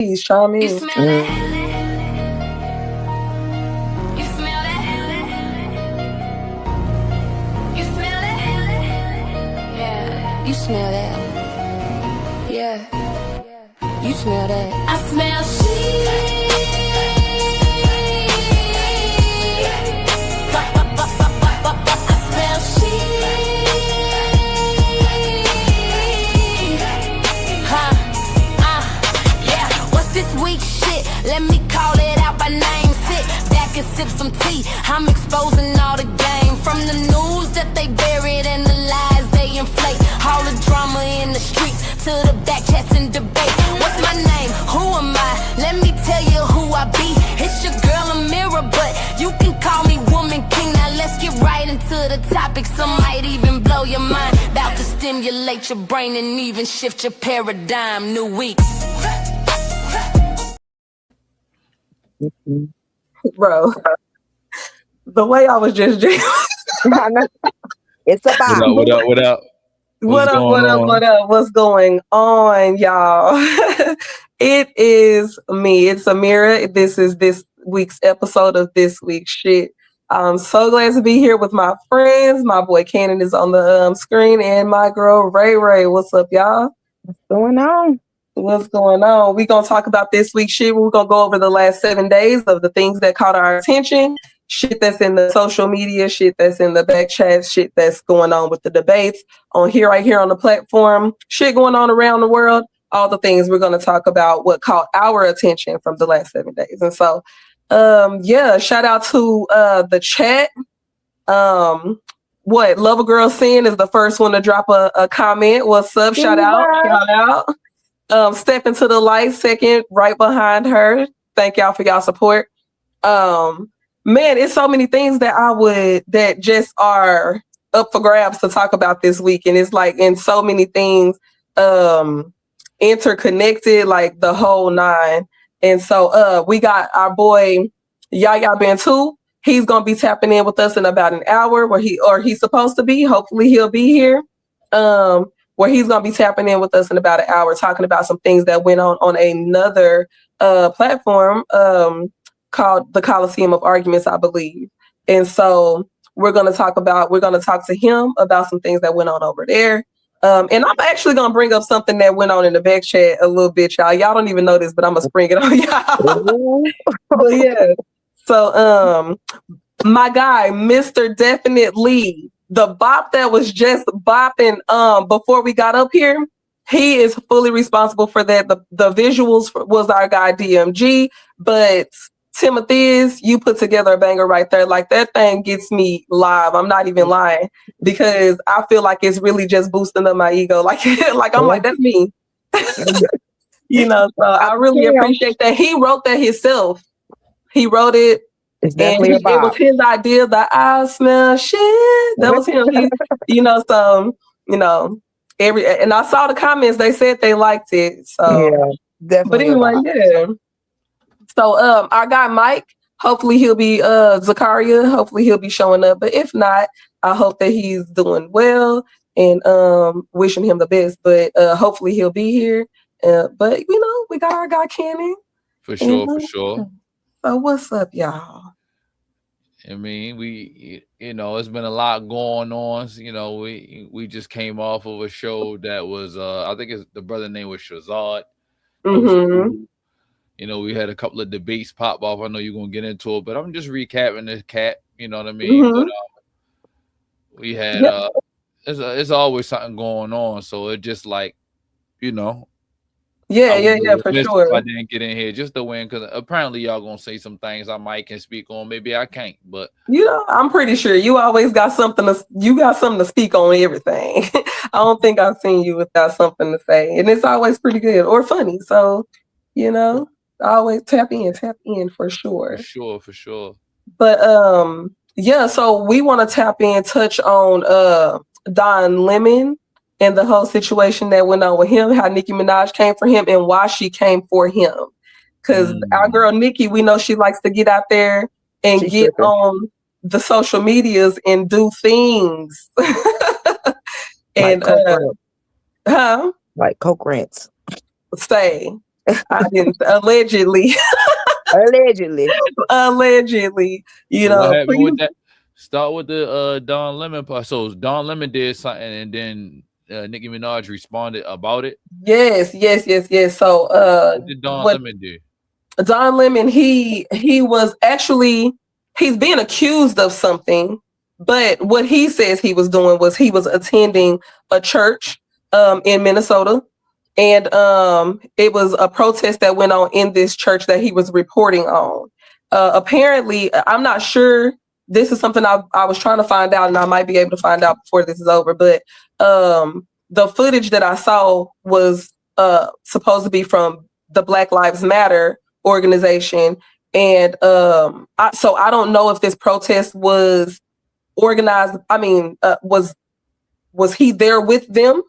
Please chime in. You smell that? You smell that? You smell that? Yeah, you smell that. Yeah, you smell that. I smell shit. I smell shit. Yeah, what's this weak shit? Let me call it out by name. Sit back and sip some tea. I'm exposing all the game, from the news that they buried and the lies they inflate. All the drama in the streets to the back chats and debates. What's my name? Who am I? Let me tell you who I be. It's your girl Amira, but you can call me Woman King. Now let's get right into the topic. Some might even blow your mind. About to stimulate your brain and even shift your paradigm. New week. Bro, the way I was just jamming. It's a bop. What up? What up? What's going on, y'all? It is me. It's Amira. This is this week's episode of This Week's Shit. I'm so glad to be here with my friends. My boy Cannon is on the screen, and my girl Ray Ray. What's up, y'all? What's going on? What's going on? We're going to talk about this week's shit. We're going to go over the last 7 days of the things that caught our attention. Shit that's in the social media, shit that's in the back chat, shit that's going on with the debates on here, right here on the platform, shit going on around the world, all the things we're going to talk about, what caught our attention from the last 7 days. And so, yeah, shout out to the chat. What Love a Girl Sin is the first one to drop a comment. What's up? Shout out. Step into the light, second, right behind her. Thank y'all for y'all support. Man, it's so many things that just are up for grabs to talk about this week. And it's like, in so many things interconnected, like the whole nine. And so we got our boy Yaya Bantu. He's gonna be tapping in with us in about an hour, he's supposed to be. Hopefully he'll be here. Where he's gonna be tapping in with us in about an hour, talking about some things that went on another platform called the Coliseum of Arguments, I believe. And so we're gonna talk to him about some things that went on over there. And I'm actually gonna bring up something that went on in the back chat a little bit, y'all. Y'all don't even know this, but I'm gonna spring it on y'all. But yeah. So my guy, Mr. Definite Lee, the bop that was just bopping before we got up here, he is fully responsible for that. The visuals was our guy DMG, but Timothy's, you put together a banger right there. Like, that thing gets me live. I'm not even lying, because I feel like it's really just boosting up my ego. Like I'm like, that's me. You know, so I really appreciate that. He wrote that himself. He wrote it. It's definitely it was his idea. The I smell shit. That was him. And I saw the comments. They said they liked it. So yeah, definitely. But anyway, yeah. So our guy Mike, hopefully he'll be Zakaria. Hopefully he'll be showing up. But if not, I hope that he's doing well, and wishing him the best. But hopefully he'll be here. But we got our guy Cannon. For sure. So what's up, y'all? I mean, it's been a lot going on. We just came off of a show that was, I think the brother name was Shazad. Mm-hmm. We had a couple of debates pop off. I know you're gonna get into it, but I'm just recapping this cat. You know what I mean? Mm-hmm. But we had, it's always something going on. So it just like, Yeah, for sure. If I didn't get in here just to win, because apparently y'all gonna say some things I might can speak on. Maybe I can't, but I'm pretty sure you always got something to speak on everything. I don't think I've seen you without something to say, and it's always pretty good or funny. So, always tap in for sure. For sure. But yeah. So we want to tap in, touch on Don Lemon and the whole situation that went on with him, how Nicki Minaj came for him and why she came for him. Because our girl Nicki, we know she likes to get out there and get on the social medias and do things. And like Coke rants. Say. I didn't allegedly. Allegedly. Allegedly, you So what know, happened please. with that? Start with the Don Lemon part. So Don Lemon did something, and then Nicki Minaj responded about it. Yes. So What did Don what Lemon do? Don Lemon, he was actually, he's being accused of something, but what he says he was doing was he was attending a church in Minnesota, and it was a protest that went on in this church that he was reporting on. Apparently, I'm not sure. This is something I was trying to find out, and I might be able to find out before this is over. But the footage that I saw was supposed to be from the Black Lives Matter organization, and so I don't know if this protest was organized. I mean, was he there with them?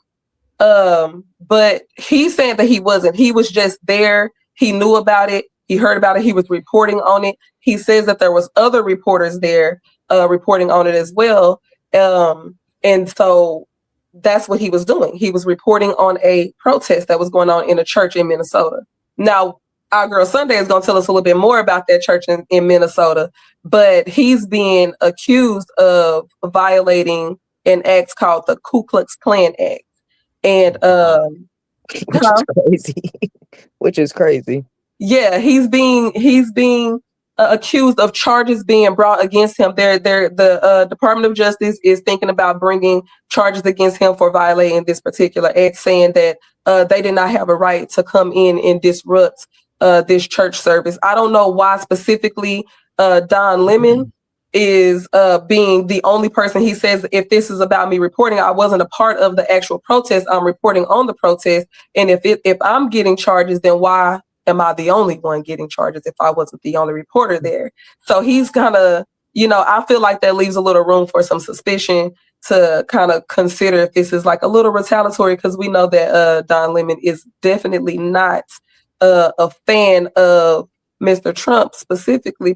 But he's saying that he wasn't. He was just there. He knew about it. He heard about it. He was reporting on it. He says that there was other reporters there reporting on it as well. And so that's what he was doing. He was reporting on a protest that was going on in a church in Minnesota. Now, our girl Sunday is going to tell us a little bit more about that church in Minnesota, but he's being accused of violating an act called the Ku Klux Klan Act. And which is crazy. Which is crazy. Yeah, he's being accused of charges being brought against him. The Department of Justice is thinking about bringing charges against him for violating this particular act, saying that they did not have a right to come in and disrupt this church service. I don't know why specifically Don Lemon is being the only person. He says, if this is about me reporting, I wasn't a part of the actual protest. I'm reporting on the protest. And if I'm getting charges, then why am I the only one getting charges if I wasn't the only reporter there? So he's kind of, I feel like that leaves a little room for some suspicion to kind of consider if this is like a little retaliatory, because we know that Don Lemon is definitely not a fan of Mr. Trump specifically,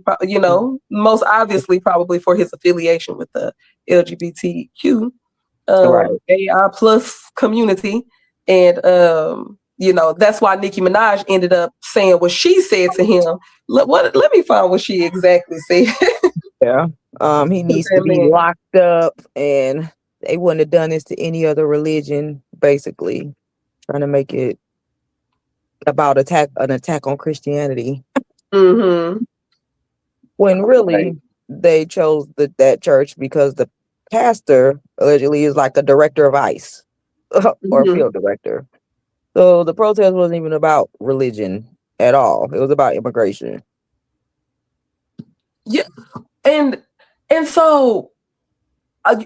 most obviously probably for his affiliation with the LGBTQ AI plus community. And, that's why Nicki Minaj ended up saying what she said to him. Let me find what she exactly said. Yeah. He needs to be locked up, and they wouldn't have done this to any other religion, basically. Trying to make it about an attack on Christianity. Mm-hmm. When really they chose that church because the pastor allegedly is like a director of ICE or a field director. So the protest wasn't even about religion at all. It was about immigration. Yeah. And so,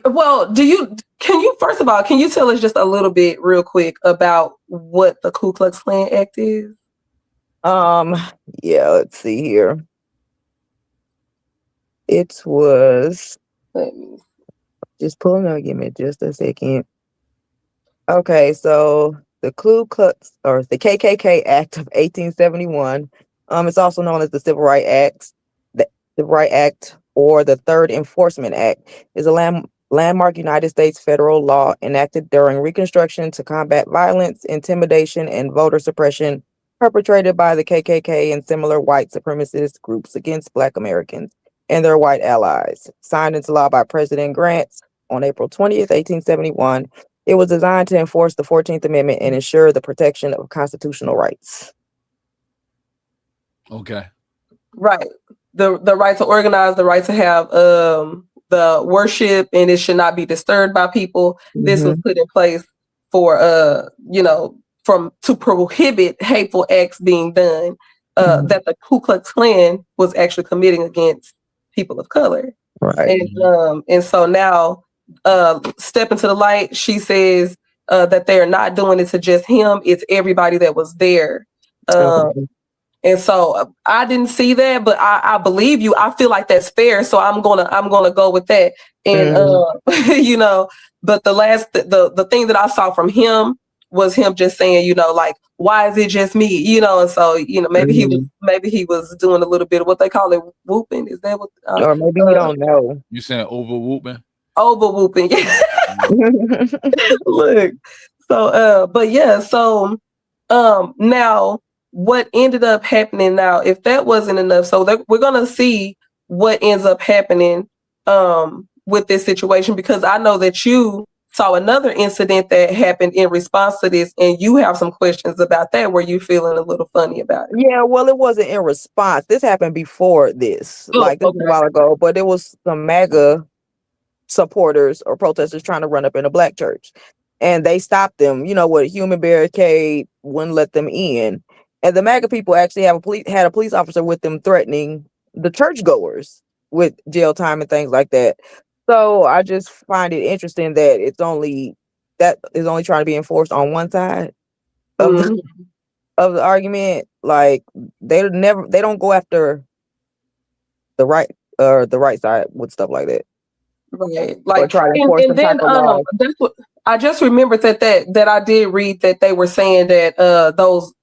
well, can you tell us just a little bit real quick about what the Ku Klux Klan Act is? Yeah, let's see here. It was just pulling up, give me just a second. Okay, so the Ku Klux, or the KKK Act of 1871, it's also known as the Civil Rights Act. The Civil Rights Act, or the Third Enforcement Act, is a landmark United States federal law enacted during Reconstruction to combat violence, intimidation, and voter suppression perpetrated by the KKK and similar white supremacist groups against Black Americans and their white allies. Signed into law by President Grant on April 20th, 1871, it was designed to enforce the 14th Amendment and ensure the protection of constitutional rights. Okay. Right. The right to organize, the right to have the worship, and it should not be disturbed by people. Mm-hmm. This was put in place for to prohibit hateful acts being done that the Ku Klux Klan was actually committing against people of color. Right. And so now step into the light, she says that they're not doing it to just him, it's everybody that was there. And so I didn't see that, but I believe you. I feel like that's fair, so I'm gonna go with that. And but the thing that I saw from him was him just saying, like, why is it just me? And so maybe he was doing a little bit of what they call it whooping. Is that what? Or maybe you don't know. You saying over whooping? Over whooping. Look. So but yeah. So now what ended up happening now, if that wasn't enough, so we're gonna see what ends up happening with this situation, because I know that you saw another incident that happened in response to this, and you have some questions about that where you feeling a little funny about it. Yeah, well, it wasn't in response. This happened before this. Oh, Like, this was a while ago, but it was some MAGA supporters or protesters trying to run up in a black church. And they stopped them, with a human barricade, wouldn't let them in. And the MAGA people actually had a police officer with them threatening the churchgoers with jail time and things like that. So I just find it interesting that that is only trying to be enforced on one side of the argument. Like, they don't go after the right side with stuff like that. Right. Like, or try to enforce and then that's what I just remembered that I did read that they were saying that those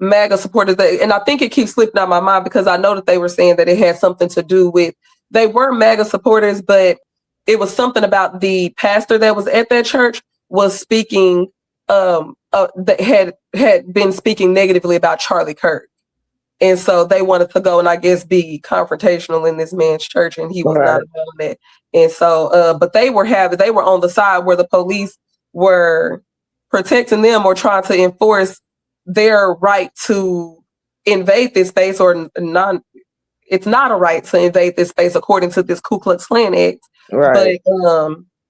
MAGA supporters, and I think it keeps slipping out my mind because I know that they were saying that it had something to do with, they were MAGA supporters, but it was something about the pastor that was at that church was speaking that had been speaking negatively about Charlie Kirk. And so they wanted to go and I guess be confrontational in this man's church, and he was not about that. And so, but they were on the side where the police were protecting them or trying to enforce their right to invade this space, or not. It's not a right to invade this space according to this Ku Klux Klan Act. Right.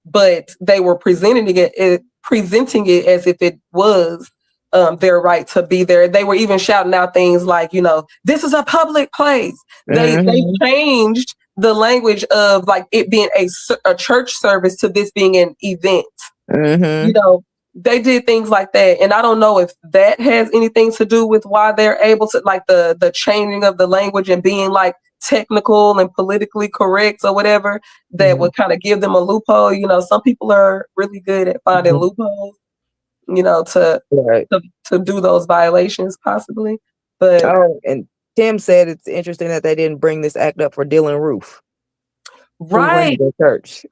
But they were presenting it as if it was their right to be there. They were even shouting out things like, this is a public place. They changed the language of like it being a church service to this being an event. They did things like that, and I don't know if that has anything to do with why they're able to, like, the changing of the language and being like technical and politically correct or whatever, that would kind of give them a loophole. Some people are really good at finding loopholes, to do those violations possibly. But and Tim said it's interesting that they didn't bring this act up for Dylan Roof. Right. The church.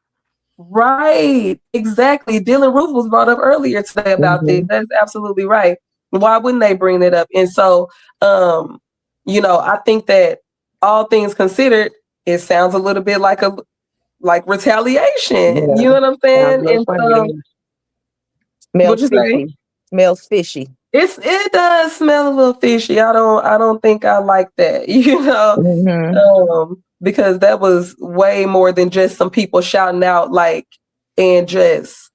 Right, exactly. Dylan Roof was brought up earlier today about this. That's absolutely right. Why wouldn't they bring it up? And so, I think that all things considered, it sounds a little bit like retaliation. Yeah. You know what I'm saying? And so, smells fishy. Smells fishy. It does smell a little fishy. I don't think I like that. Because that was way more than just some people shouting out, like, and just,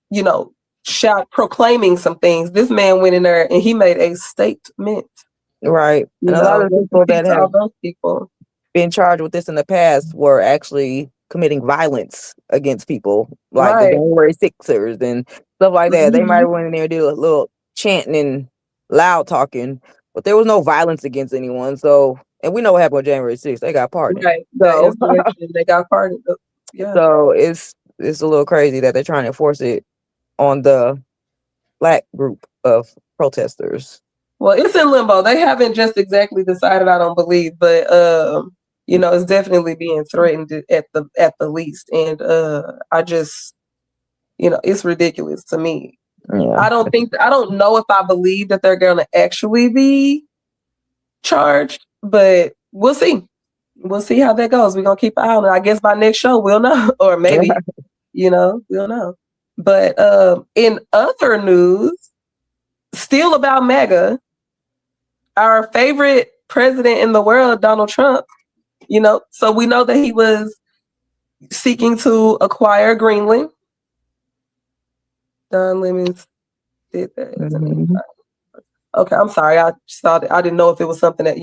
proclaiming some things. This man went in there and he made a statement. Right. And a lot of people that have been charged with this in the past were actually committing violence against people, like the January 6ers and stuff like that. They might have went in there and did a little chanting and loud talking, but there was no violence against anyone. So, and we know what happened with January 6th. They got pardoned. Right. So, they got pardoned. Yeah. So it's a little crazy that they're trying to enforce it on the black group of protesters. Well, it's in limbo. They haven't just exactly decided, I don't believe, but it's definitely being threatened at the least. And I just, it's ridiculous to me. Yeah. I don't know if I believe that they're going to actually be charged, but we'll see. We'll see how that goes. We're going to keep an eye on it. I guess by next show, we'll know, or maybe, we'll know. But in other news, still about MAGA, our favorite president in the world, Donald Trump, so we know that he was seeking to acquire Greenland. Don Lemons did that. Okay, I'm sorry. I saw that. I didn't know if it was something that,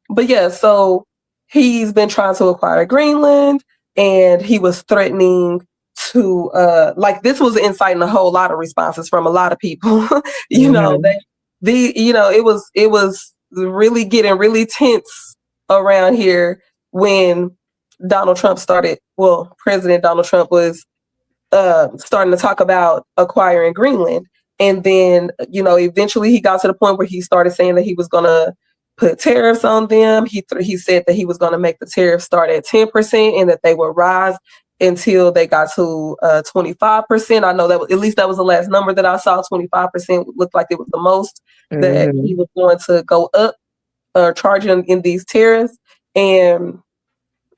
but yeah, so he's been trying to acquire Greenland, and he was threatening to this was inciting a whole lot of responses from a lot of people. It was really getting really tense around here when President Donald Trump was starting to talk about acquiring Greenland. And then, eventually he got to the point where he started saying that he was going to put tariffs on them. He said that he was going to make the tariffs start at 10% and that they would rise until they got to 25%. I know that at least that was the last number that I saw. 25% looked like it was the most that he was going to go up, charging in these tariffs. And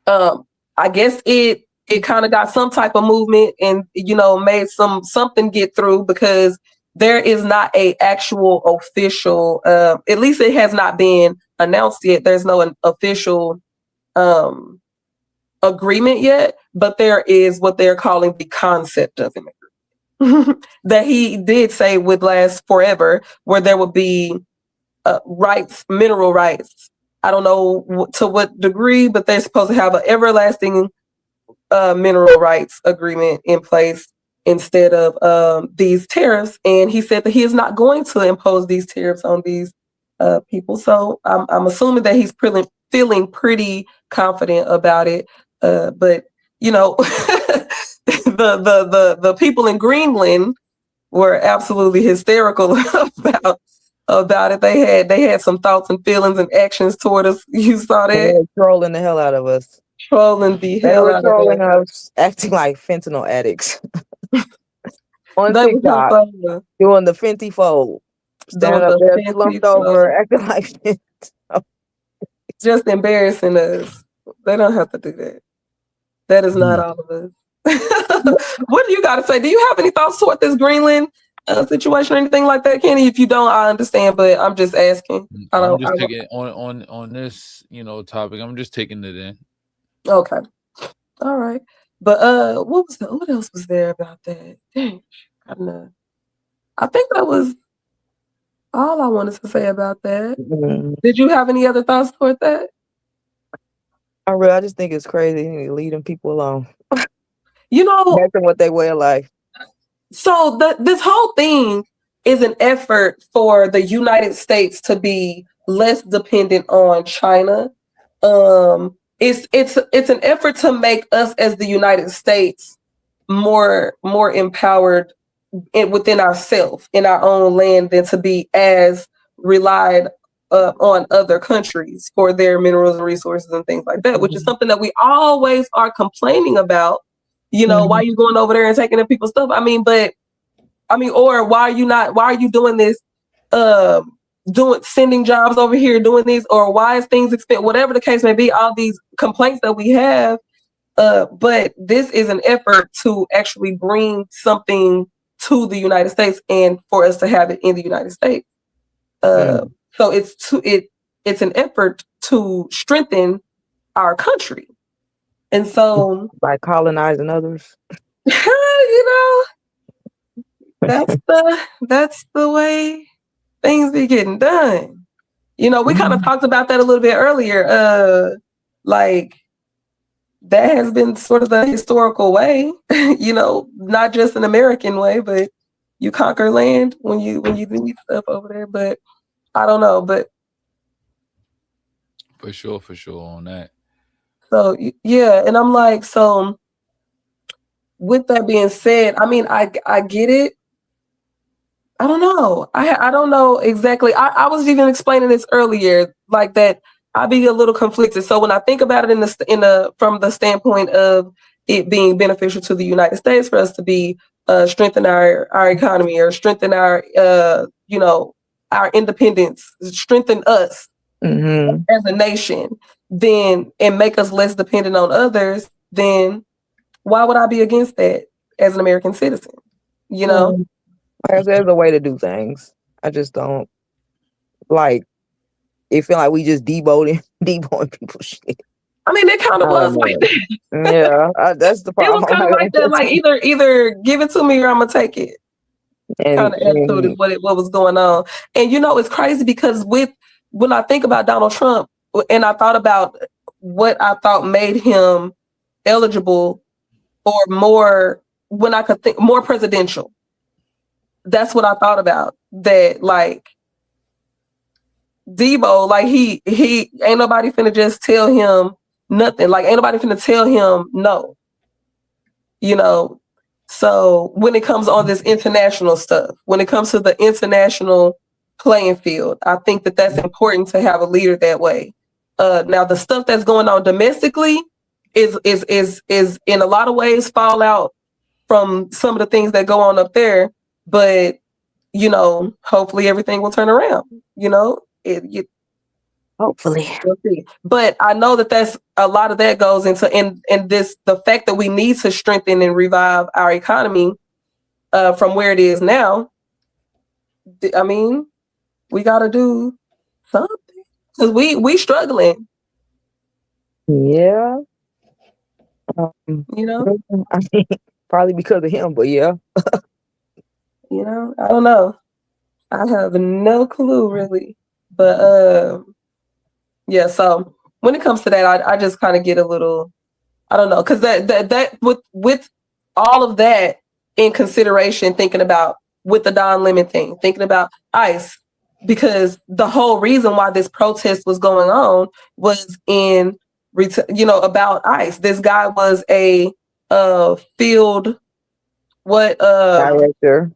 I guess it kind of got some type of movement and, made something get through, because there is not a actual official, at least it has not been announced yet. There's no official agreement yet, but there is what they're calling the concept of an agreement that he did say would last forever, where there would be rights, mineral rights. I don't know to what degree, but they're supposed to have an everlasting mineral rights agreement in place instead of these tariffs. And he said that he is not going to impose these tariffs on these people. So I'm assuming that he's feeling pretty confident about it. But the people in Greenland were absolutely hysterical about it. They had some thoughts and feelings and actions toward us. You saw that? They were trolling the hell out of us. Trolling the hell out trolling of us, acting like fentanyl addicts. On TikTok, doing the Fenty fold. Standing up there slumped over, acting like fentanyl. Just embarrassing us. They don't have to do that. That is not all of us. What do you got to say? Do you have any thoughts toward this Greenland situation or anything like that, Kenny? If you don't, I understand, but I'm just asking. I'm just taking on this, topic. I'm just taking it in. Okay, all right. But what else was there about that? Dang, I think that was all I wanted to say about that. Did you have any other thoughts toward that? I just think it's crazy leaving people alone. Messing with their way of life. So this whole thing is an effort for the United States to be less dependent on China. It's an effort to make us as the United States more empowered within ourselves, in our own land, than to be as relied on other countries for their minerals and resources and things like that, which is something that we always are complaining about. Why are you going over there and taking in people's stuff? Or why are you doing this, sending jobs over here, doing these, or why is things expensive, whatever the case may be, all these complaints that we have. But this is an effort to actually bring something to the United States and for us to have it in the United States. So it's an effort to strengthen our country. And so by colonizing others, that's the way things be getting done. We kind of talked about that a little bit earlier. Like that has been sort of the historical way, not just an American way, but you conquer land when you do stuff over there. But I don't know, but for sure on that. So yeah, and I'm like, so with that being said, I get it. I don't know. I don't know exactly. I was even explaining this earlier, like that I be a little conflicted. So when I think about it from the standpoint of it being beneficial to the United States for us to be strengthen our economy, or strengthen our our independence, strengthen us as a nation, then and make us less dependent on others, then why would I be against that as an American citizen? There's a way to do things. I just don't like it. Feel like we just deboing people's shit. It kind of was like that. Yeah, that's the problem. It was kind of like that. Like either give it to me or I'm gonna take it. Kind of attitude is what was going on. And it's crazy because when I think about Donald Trump, and I thought about what I thought made him eligible or more, when I could think more presidential. That's what I thought about. That like Debo, like he ain't nobody finna just tell him nothing. Like ain't nobody finna tell him no. So when it comes on this international stuff, when it comes to the international playing field, I think that's important to have a leader that way. Now the stuff that's going on domestically is in a lot of ways fallout from some of the things that go on up there. But hopefully everything will turn around. Hopefully. We'll see. But I know that's a lot of that goes into the fact that we need to strengthen and revive our economy from where it is now. I mean, we got to do something because we struggling. Yeah. I mean, probably because of him, but yeah. I don't know. I have no clue really, but yeah. So when it comes to that, I just kind of get a little, I don't know, because that with all of that in consideration, thinking about with the Don Lemon thing, thinking about ICE, because the whole reason why this protest was going on was about ICE. This guy was a field director,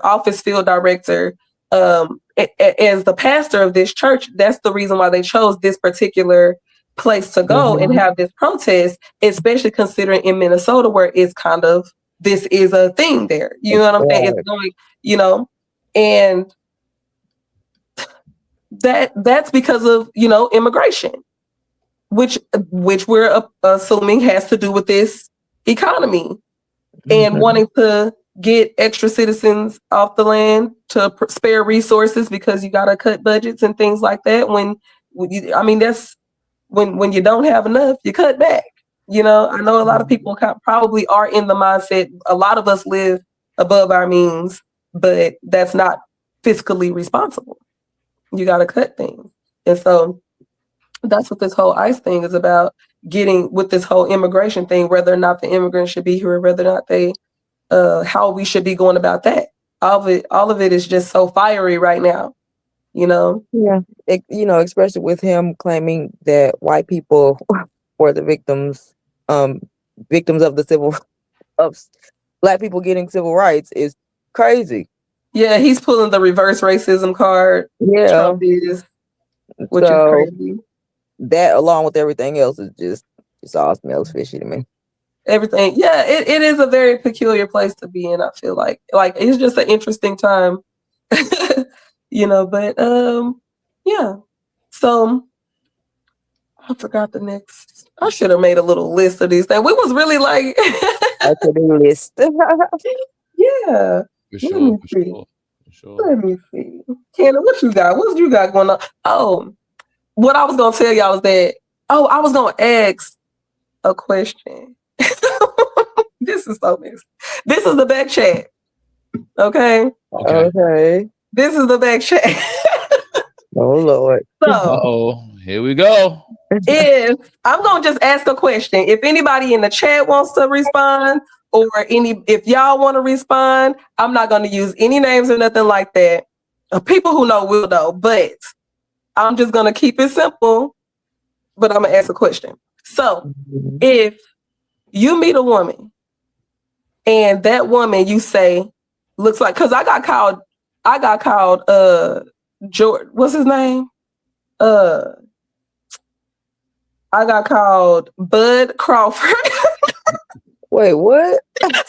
office field director. As the pastor of this church, that's the reason why they chose this particular place to go and have this protest, especially considering in Minnesota where it's kind of, this is a thing there. You know what I'm saying? It's going, and that's because of, immigration, which we're assuming has to do with this economy and wanting to get extra citizens off the land to spare resources because you got to cut budgets and things like that. That's when you don't have enough, you cut back. I know a lot of people probably are in the mindset. A lot of us live above our means, but that's not fiscally responsible. You got to cut things. And so that's what this whole ICE thing is about, getting with this whole immigration thing, whether or not the immigrants should be here, or whether or not they, how we should be going about that. All of it is just so fiery right now, Yeah. Especially with him claiming that white people were the victims of Black people getting civil rights is crazy. Yeah, he's pulling the reverse racism card. Yeah. Trump is, which is crazy. That, along with everything else, is just all smells fishy to me. Everything. Yeah, it is a very peculiar place to be in. I feel like it's just an interesting time, but yeah. So I forgot the next. I should have made a little list of these things. We was really like a to-do list. Yeah. For sure. Let me see. Kenna, what you got? What you got going on? Oh, what I was gonna tell y'all is that I was gonna ask a question. This is so messy. This is the back chat. Okay. This is the back chat. Oh Lord. So here we go. If I'm gonna just ask a question, if anybody in the chat wants to respond, or if y'all want to respond, I'm not gonna use any names or nothing like that. People who know will know, but I'm just gonna keep it simple. But I'm gonna ask a question. So if you meet a woman and that woman you say looks like, because I got called George, what's his name? I got called Bud Crawford. Wait, what?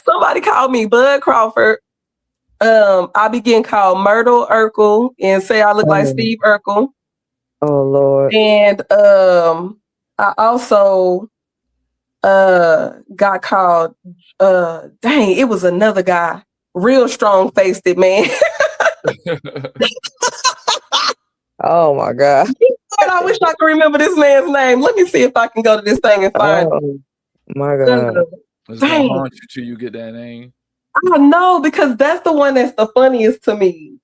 Somebody called me Bud Crawford. I be getting called Myrtle Urkel and say I look like Steve Urkel. Oh Lord. And I also got called it was another guy, real strong faced man. Oh my God. And I wish I could remember this man's name. Let me see if I can go to this thing and find it. My God. It's gonna haunt you till you get that name. I know, because that's the one that's the funniest to me.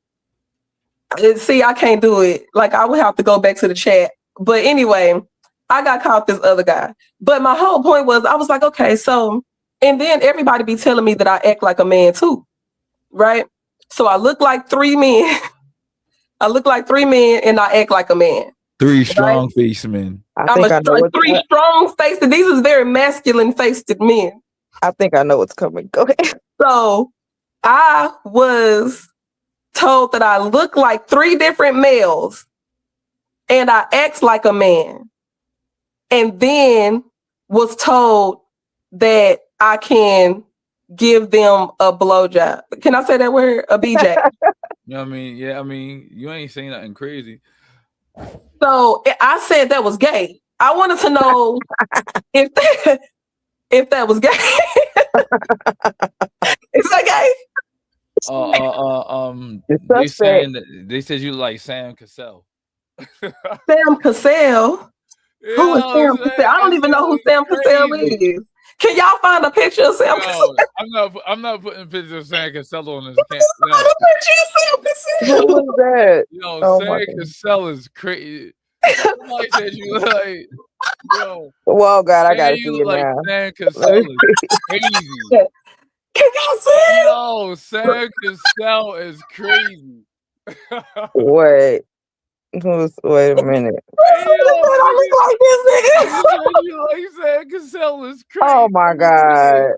See, I can't do it. Like, I would have to go back to the chat. But anyway, I got caught this other guy. But my whole point was, I was like, okay, so, and then everybody be telling me that I act like a man too, right? So I look like three men. I look like three men and I act like a man. Three strong faced men. Three strong faced. These is very masculine faced men. I think I know what's coming. Go ahead. So I was told that I look like three different males and I act like a man. And then was told that I can give them a blowjob. Can I say that word? A BJ. You know what I mean? Yeah, I mean, you ain't saying nothing crazy. So I said that was gay. I wanted to know if that was gay. Is that gay? They said you like Sam Cassell. Sam Cassell? Yeah, Who is Sam Cassell? I don't even know who Sam Cassell is. Can y'all find a picture of Sam Cassell? I'm not putting pictures of Sam Cassell on this. Who was that? Yo, Sam Cassell is crazy. Somebody said you look like, yo. Well, God, I gotta see you it like now. Sam Cassell is crazy. Can y'all see it? Yo, Sam Cassell is crazy. Wait. Wait a minute. You like Sam Cassell is crazy. Oh my God.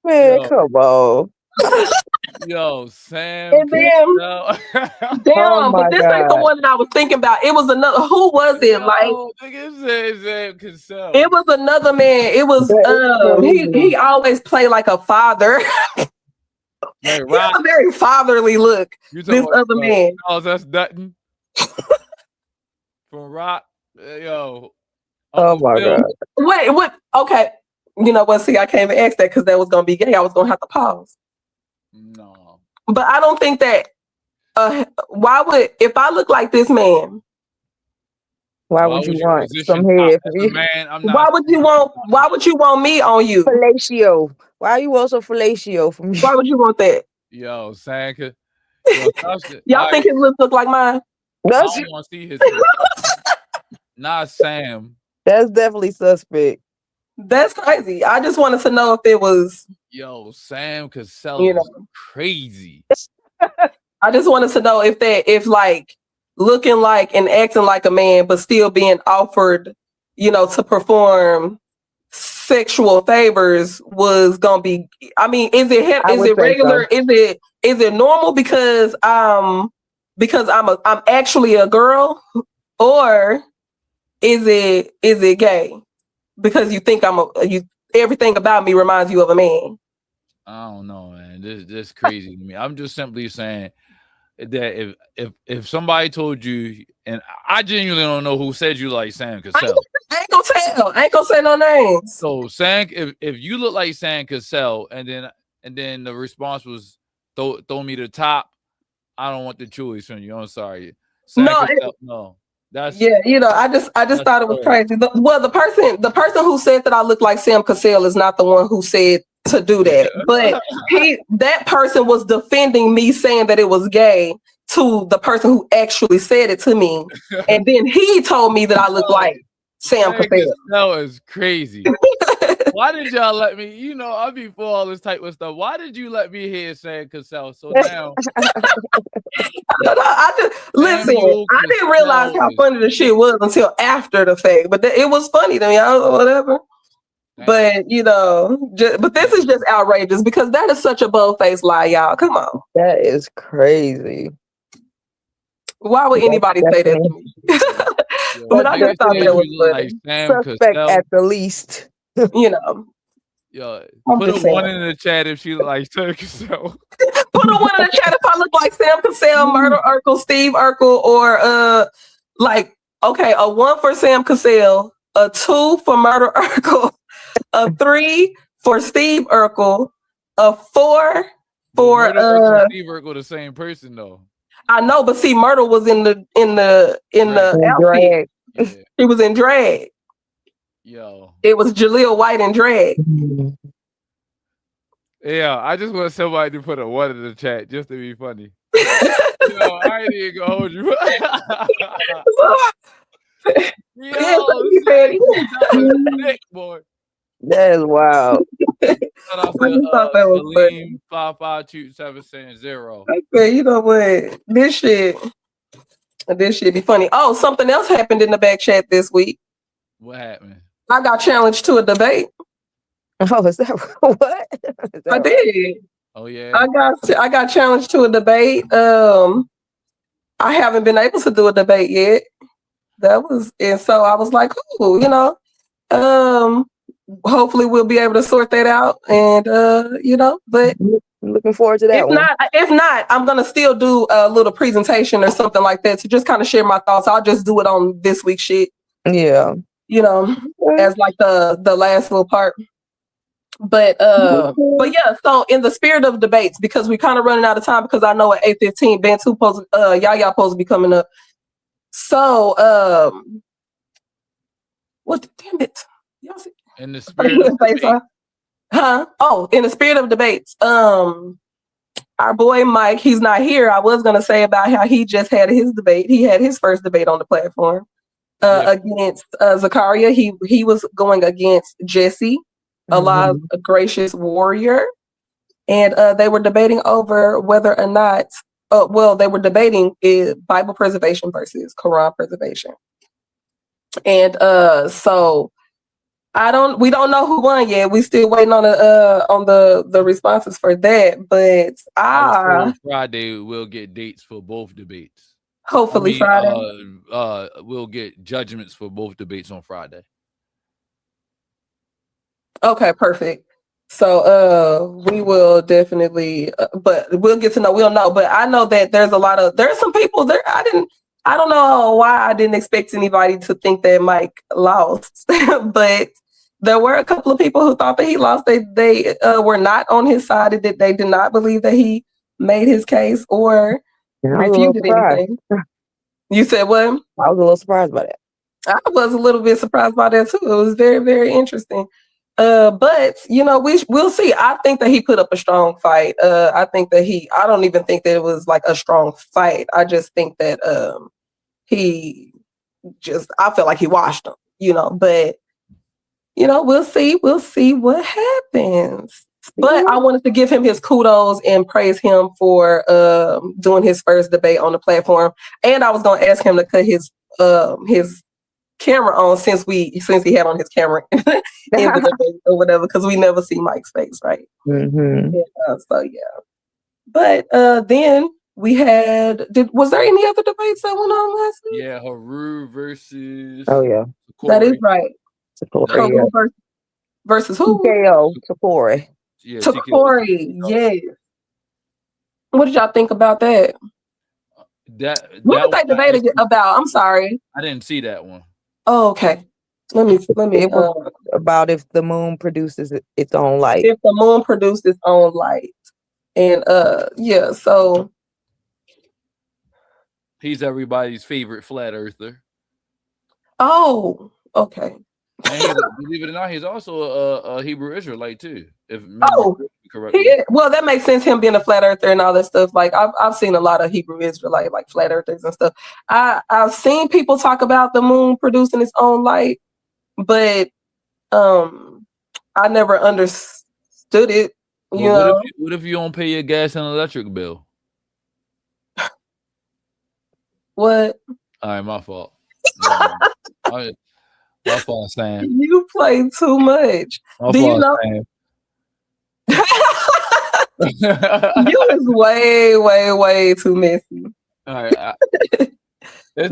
Man, come on. Yo, Sam Cassell. Damn, but this ain't the one that I was thinking about. It was another. Who was it? Sam Cassell. It was another man. It was he always played like a father. He was a very fatherly look. This other man. Oh, that's Dutton from Rock. Yo. Oh my God. Wait, what? Okay. You know what? See, I can't even ask that because that was gonna be gay. I was gonna have to pause. No. But I don't think that. Why would if I look like this man? Why would you want some head? Why would you want me on you? Fellatio. Why you want some fellatio from me? Why would you want that? Yo, Sanka. Y'all think his lips look like mine? I don't want to see his not Sam. That's definitely suspect. That's crazy. I just wanted to know if it was. Yo, Sam Cassell is crazy. I just wanted to know if like looking like and acting like a man, but still being offered, to perform sexual favors was gonna be. I mean, is it regular? So. Is it normal because I'm actually a girl, or is it gay because you think everything about me reminds you of a man? I don't know, man. This crazy to me. I'm just simply saying that if somebody told you, and I genuinely don't know who said you like Sam Cassell. I ain't gonna tell. I ain't gonna say no names. So Sam, if you look like Sam Cassell, and then the response was throw me the top, I don't want the choice from you. I'm sorry. No. That's I just thought it was crazy. The person who said that I look like Sam Cassell is not the one who said to do that, but that person was defending me saying that it was gay to the person who actually said it to me, and then he told me that I look like Sam Cassell. That was crazy. Why did y'all let me? I'll be for all this type of stuff. Why did you let me hear Sam Cassell? So now, listen. I didn't realize how funny the shit was until after the fact, but it was funny to me. I was whatever. But but this is just outrageous because that is such a bold-faced lie, y'all. Come on, that is crazy. Why would anybody say that to me? But I just thought that was funny. Suspect at the least. Yo, put a one in the chat if she likes Sam Cassell. Put a one in the chat if I look like Sam Cassell, Murder Urkel, Steve Urkel, or a 1 for Sam Cassell, a 2 for Murder Urkel, a 3 for Steve Urkel, a 4 for Steve Urkel, the same person though. I know, but see, Murder was in the outfit. Yeah. He was in drag. Yo, it was Jaleel White in drag. Yeah, I just want somebody to put a 1 in the chat just to be funny. I ain't even gonna hold you. Sick, boy. That is wild. I just thought that was funny. 552-770. Okay, you know what? This shit be funny. Oh, something else happened in the back chat this week. What happened? I got challenged to a debate. Oh, is that what? I did. Oh yeah. I got challenged to a debate. I haven't been able to do a debate yet. And so I was like, ooh, hopefully we'll be able to sort that out, and but looking forward to that if not, I'm gonna still do a little presentation or something like that to just kind of share my thoughts. I'll just do it on this week's shit. Yeah. As like the last little part. But yeah, so in the spirit of debates, because we're kind of running out of time, because I know at 8:15 Bantu Yaya supposed to be coming up. So what, damn it. Y'all see? In the spirit of debate. In the spirit of debates. Our boy Mike, he's not here. I was gonna say about how he just had his debate. He had his first debate on the platform against Zakaria. He was going against Jesse, Allah's gracious warrior, and they were debating over whether or not. They were debating Bible preservation versus Quran preservation, and so we don't know who won yet. We still waiting on the responses for that. But Friday we'll get dates for both debates. Hopefully Friday. We'll get judgments for both debates on Friday. Okay, perfect. So we will definitely, but we'll get to know. We'll know. But I know that there's some people there. I don't know why I didn't expect anybody to think that Mike lost, but there were a couple of people who thought that he lost. They were not on his side. That they did not believe that he made his case or refuted anything. You said what? I was a little surprised by that. I was a little bit surprised by that too. It was very, very interesting. But we'll see. I think that he put up a strong fight. I don't even think that it was like a strong fight. I just think that I felt like he washed him, but we'll see what happens. But I wanted to give him his kudos and praise him for doing his first debate on the platform. And I was going to ask him to cut his camera on since he had on his camera in the debate or whatever, because we never see Mike's face, right? So yeah. But then we had. Was there any other debates that went on last week? Yeah, Haru versus. Oh yeah, Sakori. That is right. Sakori, yeah. Versus who? TKO, Sakori. Yeah, Sakori, yes. What did y'all think about that? What did they debate about? I'm sorry, I didn't see that one. Oh, okay. Let me. It was about if the moon produces its own light. If the moon produced its own light, and yeah. So he's everybody's favorite flat earther. Oh, okay. And believe it or not, he's also a Hebrew Israelite too. Correctly. Well, that makes sense. Him being a flat earther and all that stuff. Like I've seen a lot of Hebrew Israelite like flat earthers and stuff. I've seen people talk about the moon producing its own light, but I never understood it. What if you don't pay your gas and electric bill? What? All right, my fault. My fault, Sam. You play too much. Do you know? You is way, way, way too messy. All right. It's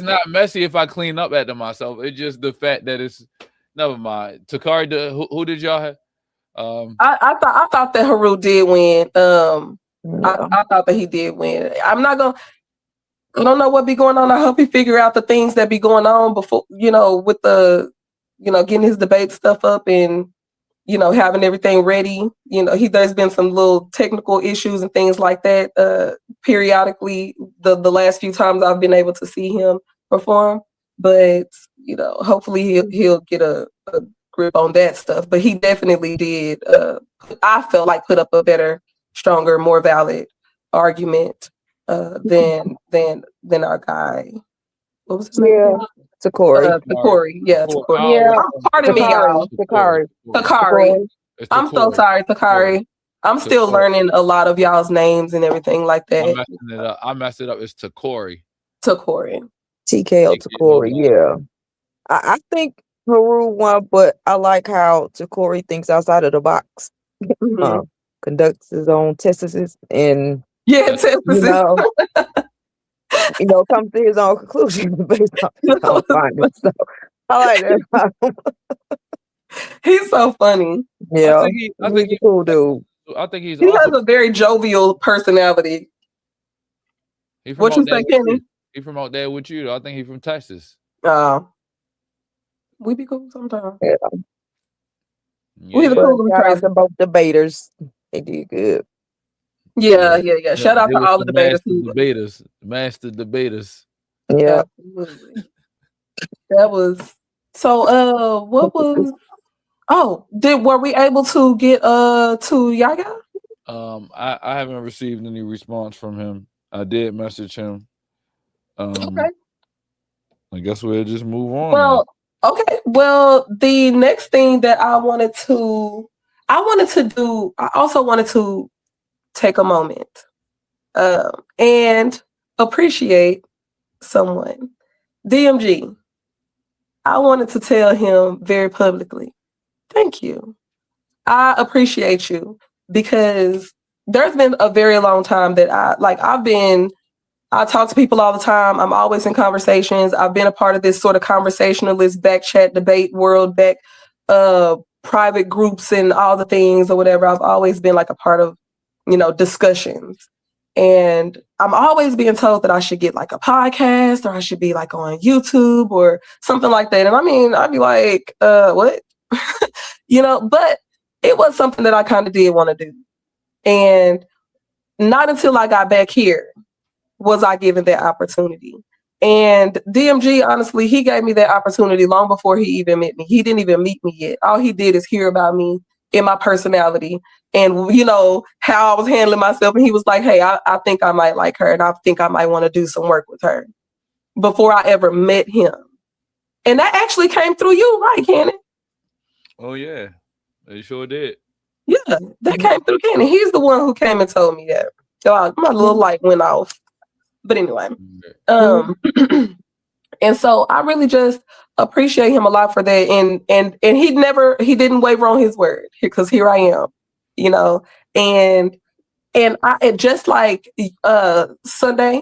not messy if I clean up after myself. It's just the fact that it's never mind. Takari, who did y'all have? I thought that Haru did win. I thought that he did win. I don't know what be going on. I hope he figure out the things that be going on before, with the, getting his debate stuff up and, having everything ready. There's been some little technical issues and things like that periodically the last few times I've been able to see him perform. But, hopefully he'll get a grip on that stuff. But he definitely did, I felt like, put up a better, stronger, more valid argument than our guy. What was his name? Takori. Takori. Yeah, Takori. Yeah. Pardon me, y'all. Takari. I'm so sorry, Takari. I'm still learning a lot of y'all's names and everything like that. I messed it up. It's Takori. Takori. TKO Takori. Yeah. I think Haru won, but I like how Takori thinks outside of the box. Conducts his own tests and tests. Comes to his own conclusions based on his own findings. So I like that. He's so funny. Yeah, he's a cool dude. I think he's He also has a very jovial personality. he from What you out there say, with you. Kenny? He from out there with you. I think he's from Texas. We be cool sometimes. Yeah. We the Yeah. cool, we Shout out crazy. to both debaters. They did good. Yeah. Shout out They to was all the the debaters. master debaters. Yeah. Absolutely. That was so. What was? Oh, were we able to get to Yaya? I haven't received any response from him. I did message him. Okay. I guess we'll just move on. Well, okay. Well, the next thing that I also wanted to take a moment and appreciate someone. DMG, I wanted to tell him very publicly, thank you. I appreciate you because there's been a very long time that I talk to people all the time. I'm always in conversations. I've been a part of this sort of conversationalist back chat debate world, back private groups and all the things or whatever. I've always been like a part of, discussions. And I'm always being told that I should get like a podcast or I should be like on YouTube or something like that. And I mean, I'd be like, what? But it was something that I kind of did want to do. And not until I got back here was I given that opportunity. And DMG, honestly, he gave me that opportunity long before he even met me. He didn't even meet me yet. All he did is hear about me and my personality and, how I was handling myself. And he was like, hey, I think I might like her and I think I might want to do some work with her before I ever met him. And that actually came through you, right, Cannon? Oh, yeah. They sure did. Yeah, that came through Cannon. He's the one who came and told me that. So my little light went off. But anyway, and so I really just appreciate him a lot for that. And he didn't waver on his word because here I am, and I just like Sunday,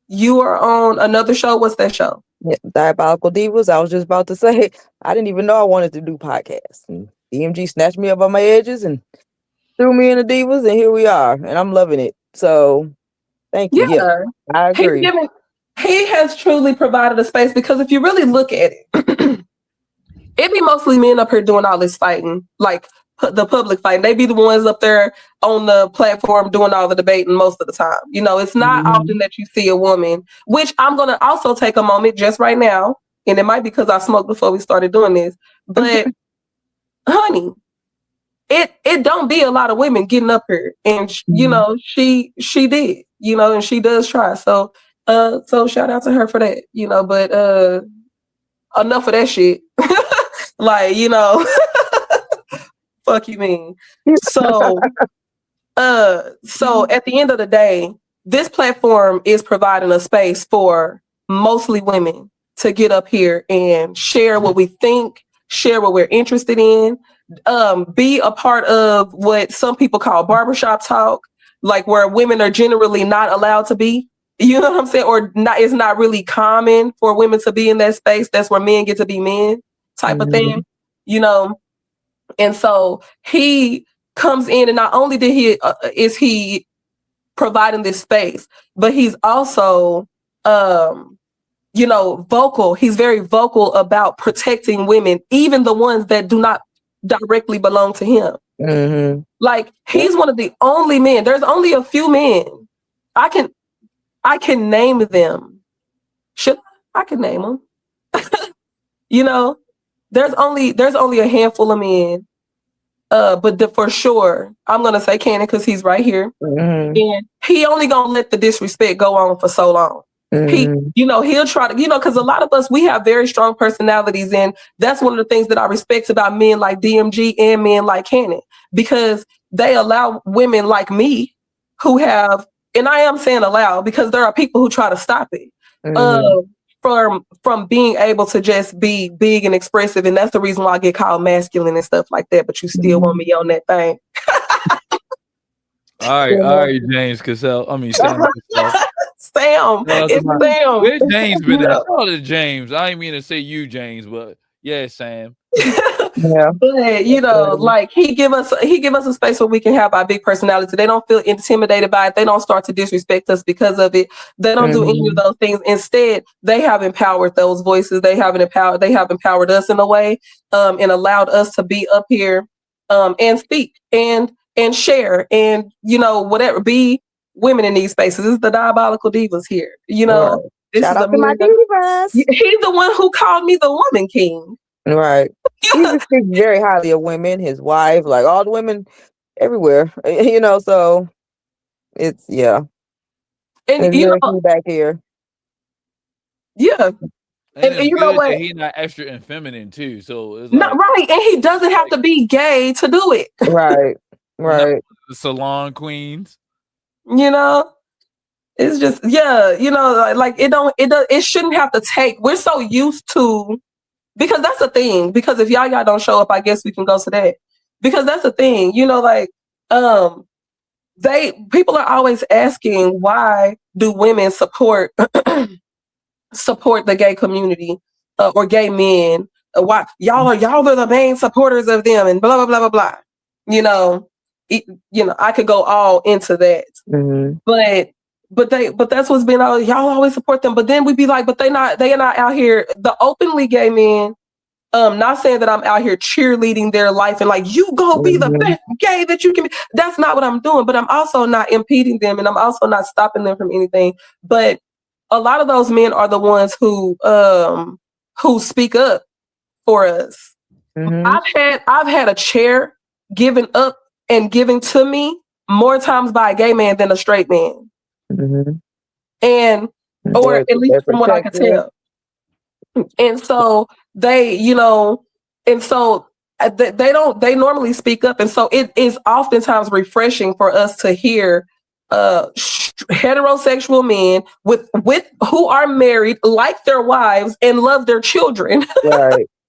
you are on another show. What's that show? Yeah, Diabolical Divas. I was just about to say, I didn't even know I wanted to do podcasts. And DMG snatched me up on my edges and threw me in the Divas, and here we are. And I'm loving it. So thank you. Yeah, I agree. He has truly provided a space because if you really look at it, it'd be mostly men up here doing all this fighting, like the public fighting. They be the ones up there on the platform doing all the debating most of the time. It's not often that you see a woman, which I'm going to also take a moment just right now. And it might be because I smoked before we started doing this, but honey, it don't be a lot of women getting up here and she did, and she does try. So shout out to her for that, but enough of that shit. Like, fuck you mean. So at the end of the day, this platform is providing a space for mostly women to get up here and share what we think, share what we're interested in, be a part of what some people call barbershop talk, like where women are generally not allowed to be. You know what I'm saying? Or not, it's not really common for women to be in that space. That's where men get to be men type of thing, And so he comes in and not only is he providing this space, but he's also, vocal. He's very vocal about protecting women, even the ones that do not directly belong to him. Mm-hmm. Like he's one of the only men. There's only a few men. I can name them. I can name them. There's only a handful of men. But for sure, I'm gonna say Cannon because he's right here, and he only gonna let the disrespect go on for so long. He'll try to, because a lot of us, we have very strong personalities, and that's one of the things that I respect about men like DMG and men like Cannon, because they allow women like me who have, and I am saying allow because there are people who try to stop it, from being able to just be big and expressive, and that's the reason why I get called masculine and stuff like that. But you still want me on that thing. All right, James Cassell. I mean, Sam Cassell. Sam. It's Sam. Where's James been You at? know? Shout out to James. I didn't mean to say you, James, but yeah, Sam. Yeah. But you know, like he give us a space where we can have our big personality. They don't feel intimidated by it. They don't start to disrespect us because of it. They don't do any of those things. Instead, they have empowered those voices. They have empowered us in a way, and allowed us to be up here, and speak and share and, you know, whatever, be women in these spaces. This is the Diabolical Divas here. You know, Right. this Shout is out to my Amira. divas. He's the one who called me the woman king. Right. He just speaks very highly of women, his wife, like all the women everywhere. You know, so it's And it's you very know, cool back here. yeah. And it's you know good what? that he's not extra feminine too. So it's Not like, right, and he doesn't have to be gay to do it. Right. we're not Right. the salon queens. You know, it's just you know, like it shouldn't have to take. We're so used to, because that's the thing. Because if y'all don't show up, I guess we can go to that. Because that's the thing, you know, like people are always asking, why do women support the gay community, or gay men? Why y'all are the main supporters of them, and blah blah blah blah blah. You know, I could go all into that, but that's what's been all. Y'all always support them, but then we'd be like, but they are not out here. The openly gay men. Not saying that I'm out here cheerleading their life and like, you go be the best gay that you can be. That's not what I'm doing, but I'm also not impeding them, and I'm also not stopping them from anything. But a lot of those men are the ones who speak up for us. I've had a chair given up and given to me more times by a gay man than a straight man. And or at least from what I could tell. And so they, you know, and so they normally speak up, and so it is oftentimes refreshing for us to hear heterosexual men with who are married, like their wives, and love their children.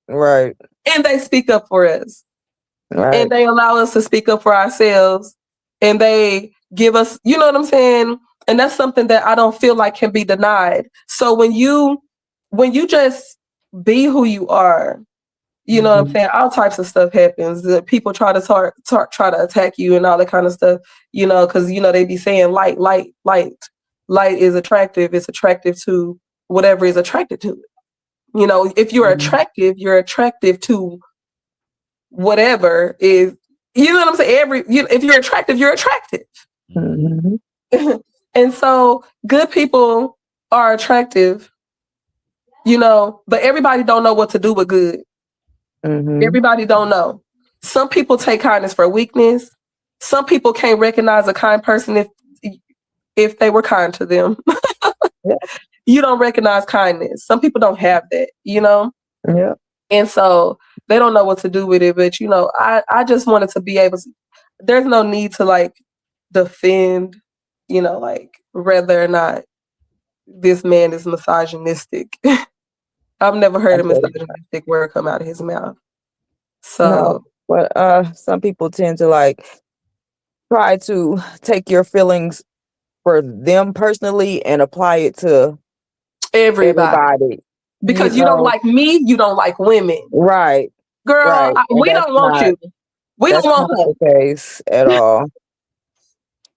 Right. And they speak up for us. Right. And they allow us to speak up for ourselves, and they give us, you know what I'm saying? And that's something that I don't feel like can be denied. So when you just be who you are, you know what I'm saying? All types of stuff happens. People try to attack you and all that kind of stuff, you know, because, you know, they be saying light is attractive. It's attractive to whatever is attracted to it. You know, if you're attractive to whatever is, you know what I'm saying? If you're attractive, you're attractive. And so good people are attractive, you know, but everybody don't know what to do with good. Everybody don't know. Some people take kindness for weakness. Some people can't recognize a kind person if they were kind to them. You don't recognize kindness. Some people don't have that, you know? Yeah. And so they don't know what to do with it. But, you know, I just wanted to be able to, there's no need to like defend, you know, like whether or not this man is misogynistic. I've never heard a misogynistic word come out of his mouth. So, no, but some people tend to like try to take your feelings for them personally and apply it to everybody. Because you don't like me, you don't like women. Right. Girl, right. We don't want you. We don't want her. The case at all.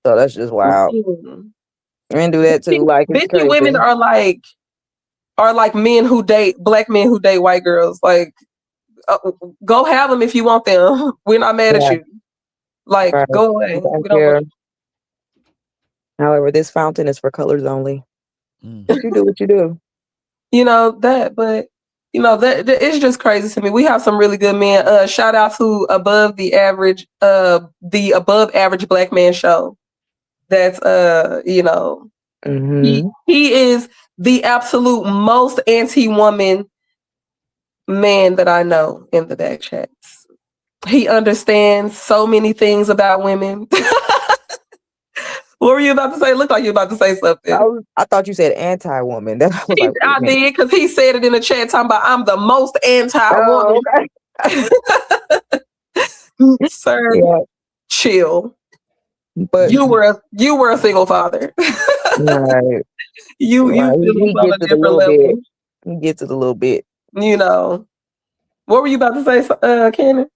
So that's just wild. Men do that too. Like, it's crazy. Women are like men who date black men who date white girls. Like, go have them if you want them. We're not mad at you. Like, go away. We don't want you. However, this fountain is for colors only. You do what you do. You know that, but you know that it's just crazy to me. We have some really good men. Shout out to Above Average Black Man Show. That's you know, he is the absolute most anti-woman man that I know in the back chats. He understands so many things about women. What were you about to say? Looked like you were about to say something. I thought you said anti-woman. I did, because he said it in the chat talking about I'm the most anti-woman. Oh, okay. Sir, chill. But you were a single father. right, you right. feel He us on a gets it a different little level. bit. He gets it a little bit. You know. What were you about to say, Cannon?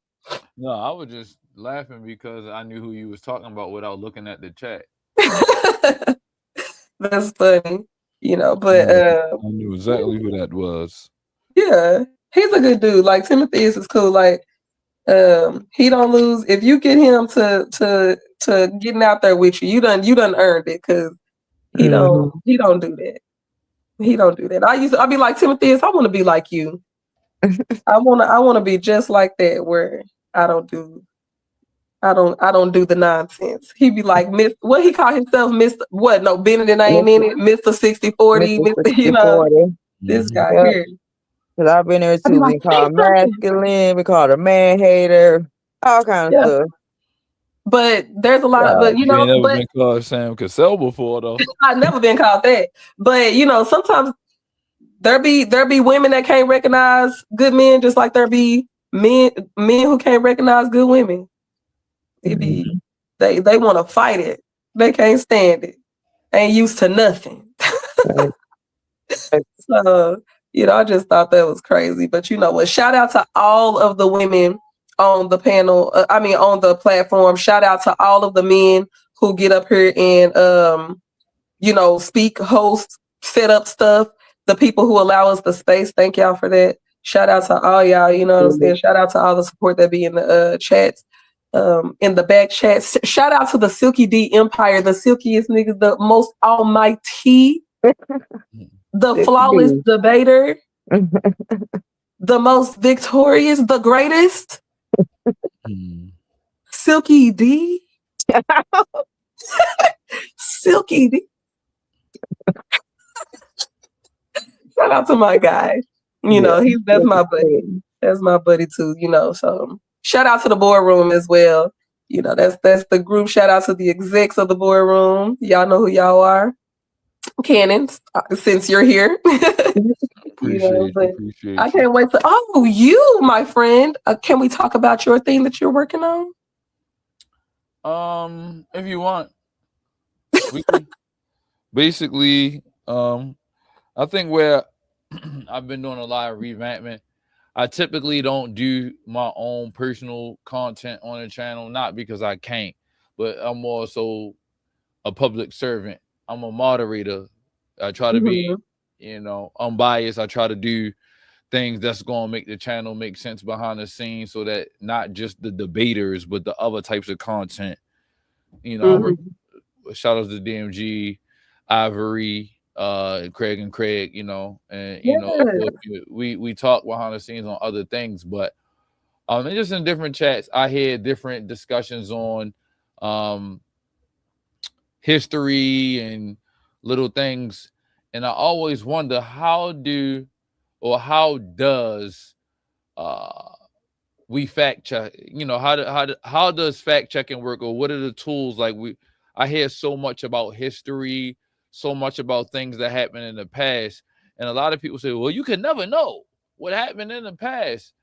No, I was just laughing because I knew who you was talking about without looking at the chat. That's funny. But I knew exactly who that was. yeah, he's a good dude. Like Timothy is cool. Like he don't lose if you get him to getting out there with you. You done earned it because he don't do that. He don't do that. I'd be like Timothy. I want to be like you. I want to be just like that. Where I don't do the nonsense. He be like what he call himself, Mr. What? No, Benedict ain't in it. Mr. 60/40. Mr. Mr. 60/40. This guy Yep. here. Because I've been there I be too. like, We say called something. masculine. We called a man hater. All kinds of Yeah. stuff. But there's a lot of, but You ain't never been called Sam Cassell before though. I've never been called that. But sometimes there be women that can't recognize good men, just like there be men who can't recognize good women. It be they want to fight it. They can't stand it. Ain't used to nothing. Right. So I just thought that was crazy. But you know what? Shout out to all of the women on the panel. On the platform. Shout out to all of the men who get up here and speak, host, set up stuff. The people who allow us the space. Thank y'all for that. Shout out to all y'all. You know what I'm saying? Shout out to all the support that be in the chats. In the back chats. Shout out to the Silky D Empire, the silkiest niggas, the most almighty, the flawless debater, the most victorious, the greatest. Silky D. Silky D. Shout out to my guy. That's my buddy. That's my buddy too, so shout out to the boardroom as well. That's the group. Shout out to the execs of the boardroom. Y'all know who y'all are. Cannon, since you're here. Appreciate I can't wait to you, my friend. Can we talk about your thing that you're working on? If you want. We can. Basically, I think where I've been doing a lot of revamping. I typically don't do my own personal content on the channel, not because I can't, but I'm also a public servant. I'm a moderator. I try to be, unbiased. I try to do things that's going to make the channel make sense behind the scenes so that not just the debaters, but the other types of content, shout out to DMG, Ivory, Craig and Craig, we talk behind the scenes on other things, but and just in different chats, I hear different discussions on history and little things, and I always wonder how does we fact check? How does fact checking work, or what are the tools? I hear so much about history, so much about things that happened in the past, and a lot of people say, well, you can never know what happened in the past.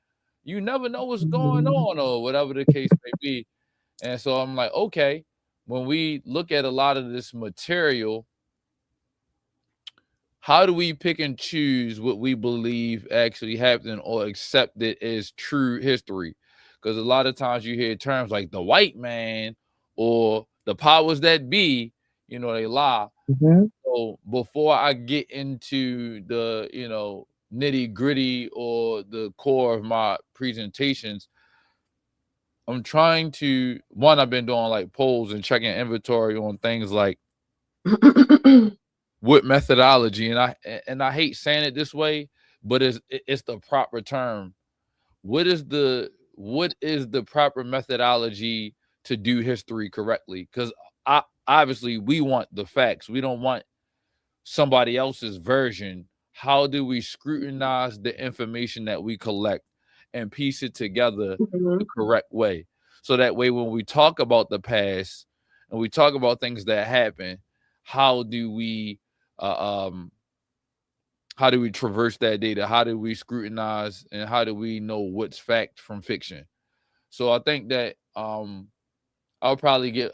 You never know what's going on, or whatever the case may be. And so I'm like, okay, when we look at a lot of this material, how do we pick and choose what we believe actually happened or accept it as true history? Because a lot of times you hear terms like the white man or the powers that be, they lie. So before I get into the, nitty gritty or the core of my presentations, I'm trying to, I've been doing like polls and checking inventory on things like what methodology, and I hate saying it this way, but it's the proper term. What is the proper methodology to do history correctly? Because obviously we want the facts. We don't want somebody else's version. How do we scrutinize the information that we collect and piece it together the correct way? So that way, when we talk about the past and we talk about things that happen, how do we traverse that data? How do we scrutinize, and how do we know what's fact from fiction? So I think that I'll probably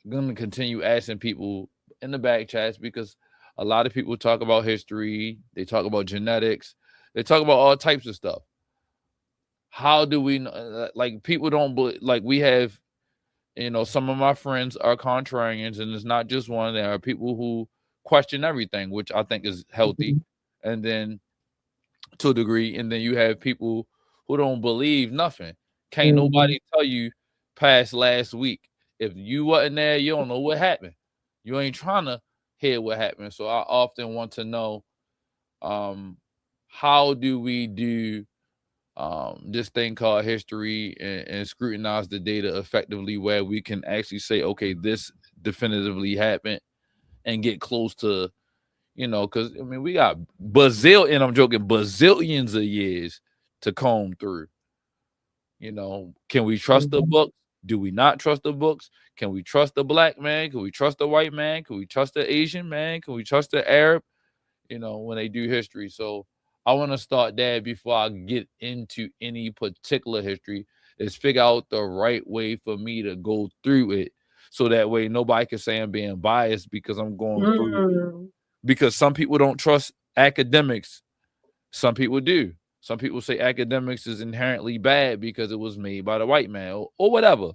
gonna continue asking people in the back chats, because a lot of people talk about history, they talk about genetics, they talk about all types of stuff. How do we know? Like, people don't like, we have, some of my friends are contrarians, and it's not just one. There are people who question everything, which I think is healthy, and then to a degree, and then you have people who don't believe nothing. Can't nobody tell you past last week. If you wasn't there, you don't know what happened. You ain't trying to hear what happened. So I often want to know, how do we do this thing called history, and scrutinize the data effectively, where we can actually say, okay, this definitively happened, and get close to, because I mean, we got and I'm joking, bazillions of years to comb through. Can we trust the books? Do we not trust the books? Can we trust the black man? Can we trust the white man? Can we trust the Asian man? Can we trust the Arab? When they do history. So I want to start there before I get into any particular history, is figure out the right way for me to go through it, so that way nobody can say I'm being biased because I'm going through it. Because some people don't trust academics. Some people do. Some people say academics is inherently bad because it was made by the white man, or whatever.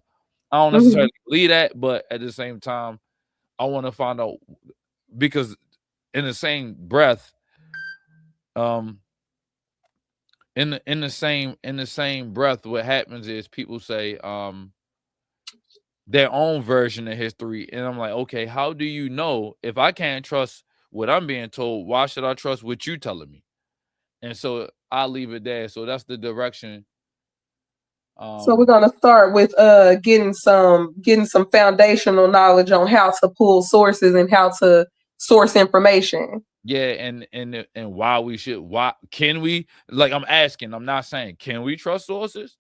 I don't necessarily believe that, but at the same time, I want to find out, because in the same breath, in the same breath, what happens is people say their own version of history, and I'm like, okay, how do you know? If I can't trust what I'm being told, why should I trust what you telling me? And so I'll leave it there. So that's the direction. So we're gonna start with getting some foundational knowledge on how to pull sources and how to source information. Yeah, and why can we, like, I'm asking, I'm not saying can we trust sources,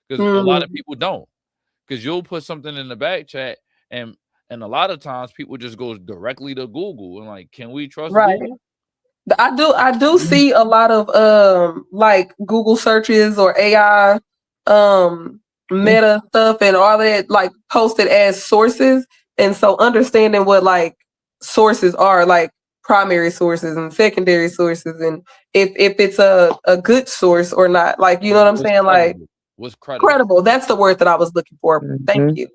because a lot of people don't, because you'll put something in the back chat, and a lot of times people just go directly to Google and like, can we trust Google? I do see a lot of like Google searches or AI meta stuff and all that, like, posted as sources. And so understanding what, like, sources are, like primary sources and secondary sources, and if it's a good source or not, like, you know what I'm saying? Like, what's credible? Credible. That's the word that I was looking for. Thank you.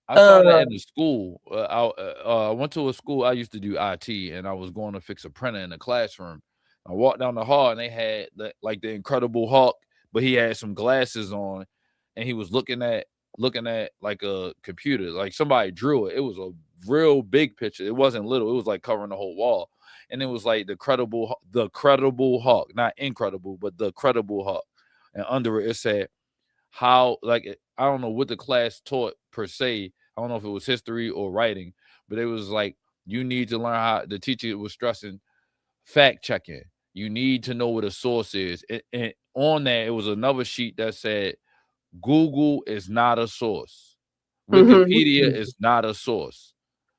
I saw that in the school. I went to a school. I used to do IT, and I was going to fix a printer in the classroom. I walked down the hall, and they had the Incredible Hulk, but he had some glasses on, and he was looking at like a computer, like somebody drew it. It was a real big picture. It wasn't little. It was like covering the whole wall, and it was like the Credible Hulk, not Incredible, but the Credible Hulk, and under it said how, like, I don't know what the class taught per se. I don't know if it was history or writing, but it was like, you need to learn how, the teacher was stressing fact checking. You need to know what a source is. And on there, it was another sheet that said, Google is not a source. Wikipedia is not a source.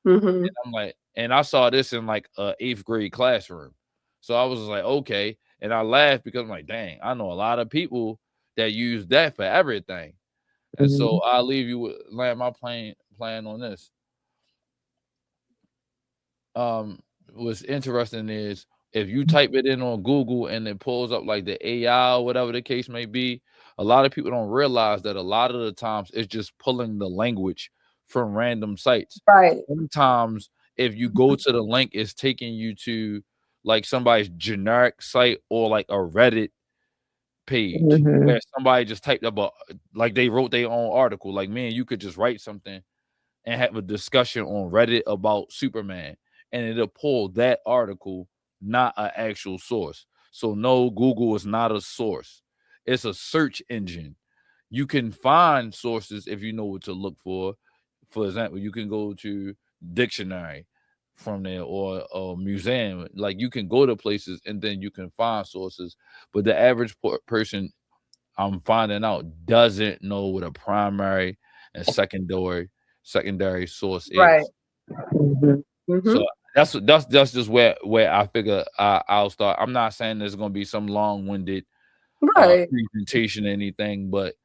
And I'm like, and I saw this in like a 8th grade classroom. So I was like, okay. And I laughed because I'm like, dang, I know a lot of people that use that for everything. And so I'll leave you with, land my plan on this. What's interesting is, if you type it in on Google and it pulls up like the AI or whatever the case may be, a lot of people don't realize that a lot of the times it's just pulling the language from random sites. Right. Sometimes if you go to the link, it's taking you to like somebody's generic site or like a Reddit page where somebody just typed up like they wrote their own article. Like, man, you could just write something and have a discussion on Reddit about Superman, and it'll pull that article, not an actual source. So no, Google is not a source. It's a search engine. You can find sources if you know what to look for. For example, you can go to dictionary from there, or a museum. Like, you can go to places and then you can find sources. But the average person, I'm finding out, doesn't know what a primary and secondary source is. Right. So that's just where I figure I'll start. I'm not saying there's gonna be some long-winded presentation or anything, but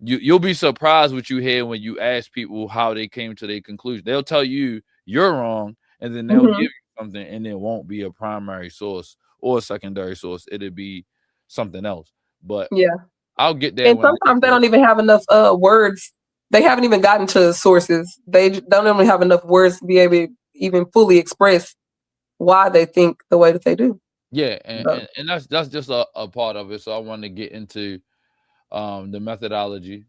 you'll be surprised what you hear when you ask people how they came to their conclusion. They'll tell you you're wrong, and then they'll give you something, and it won't be a primary source or a secondary source. It'll be something else. But Yeah. I'll get there. And sometimes they don't even have enough words. They haven't even gotten to sources. They don't even have enough words to be able to even fully express why they think the way that they do. Yeah, and that's just a part of it. So I want to get into the methodology.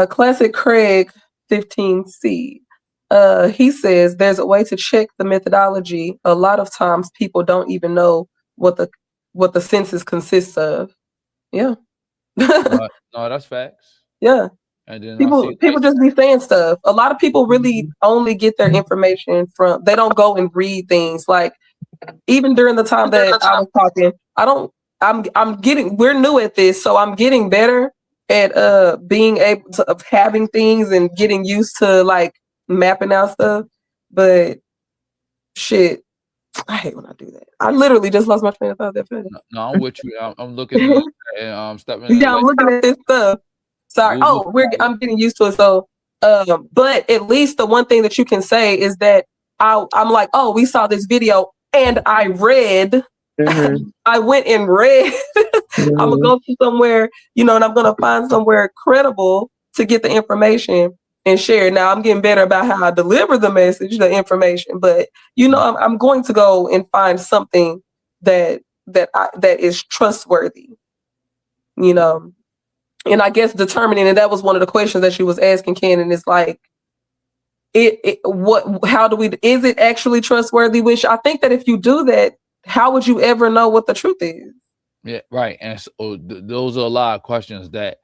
Classic Craig 15C. He says there's a way to check the methodology. A lot of times people don't even know what the census consists of. Yeah. No, that's facts. Yeah. And then people just be saying stuff. A lot of people really only get their information from, they don't go and read things. Like even during the time that I was talking, we're new at this, so I'm getting better at being able to, of having things and getting used to like mapping out stuff. But shit, I hate when I do that. I literally just lost my train of thought that fast. No, I'm with you. I'm looking at and stepping. Yeah, I'm looking at this stuff. Sorry. I'm getting used to it. So, but at least the one thing that you can say is that I'm like, oh, we saw this video and I read. I went and read. I'm gonna go to somewhere, and I'm gonna find somewhere credible to get the information and share. Now I'm getting better about how I deliver the message, the information, but I'm going to go and find something that is trustworthy, And I guess determining, and that was one of the questions that she was asking Cannon, is like, is it actually trustworthy? Which I think that if you do that, how would you ever know what the truth is? Yeah, right. And so those are a lot of questions that,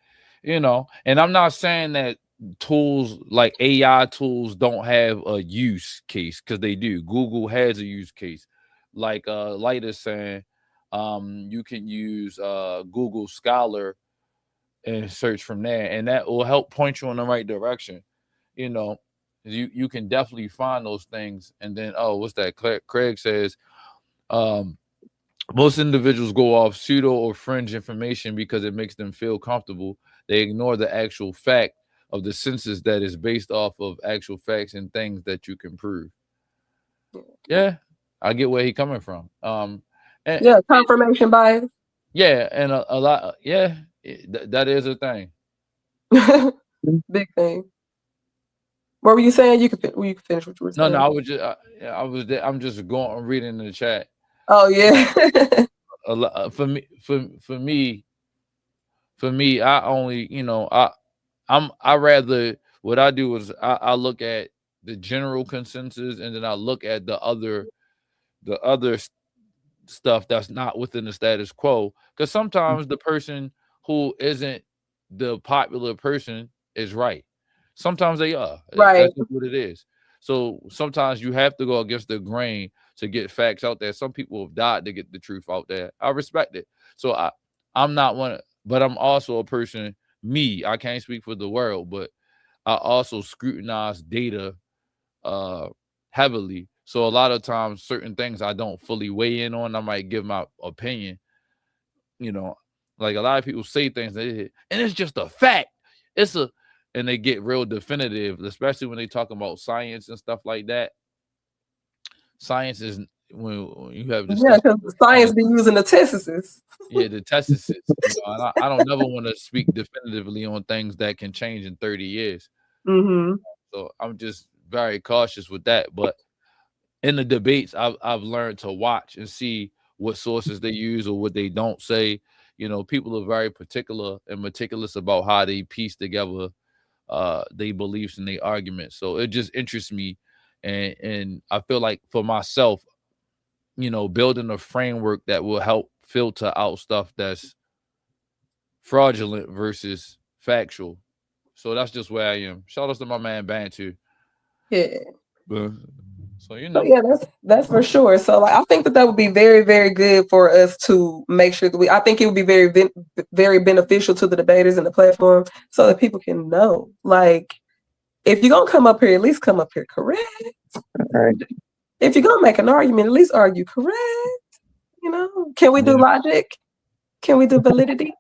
and I'm not saying that tools like AI tools don't have a use case, because they do. Google has a use case. Like Light is saying, you can use Google Scholar and search from there, and that will help point you in the right direction. You can definitely find those things. And then what's that? Craig says most individuals go off pseudo or fringe information because it makes them feel comfortable. They ignore the actual fact of the census that is based off of actual facts and things that you can prove. Yeah, I get where he's coming from. Confirmation bias. Yeah, and a lot. Yeah, that is a thing. Big thing. What were you saying? You could finish what you were saying. No, I'm just reading in the chat. Oh yeah. A lot for me. I only, I rather, what I do is I look at the general consensus, and then I look at the other stuff that's not within the status quo. Because sometimes the person who isn't the popular person is right. Sometimes they are. Right. That's just what it is. So sometimes you have to go against the grain to get facts out there. Some people have died to get the truth out there. I respect it. So I'm not one, but I'm also a person, I can't speak for the world, but I also scrutinize data heavily. So a lot of times certain things I don't fully weigh in on. I might give my opinion. Like a lot of people say things and it's just a fact. And they get real definitive, especially when they talk about science and stuff like that. Science is when you have this. Yeah, because science be using the tests. Yeah, the tests. And I don't never want to speak definitively on things that can change in 30 years. Mm-hmm. So I'm just very cautious with that. But in the debates, I've learned to watch and see what sources they use or what they don't say. People are very particular and meticulous about how they piece together their beliefs and their arguments. So it just interests me, and I feel like for myself, building a framework that will help filter out stuff that's fraudulent versus factual. So that's just where I am. Shout out to my man Bantu. Yeah. So yeah, that's for sure. So I think that would be very, very good for us to make sure that I think it would be very, very beneficial to the debaters and the platform, so that people can know, like, if you're gonna come up here, at least come up here correct. Right. If you're gonna make an argument, at least argue correct. Can we do logic? Can we do validity?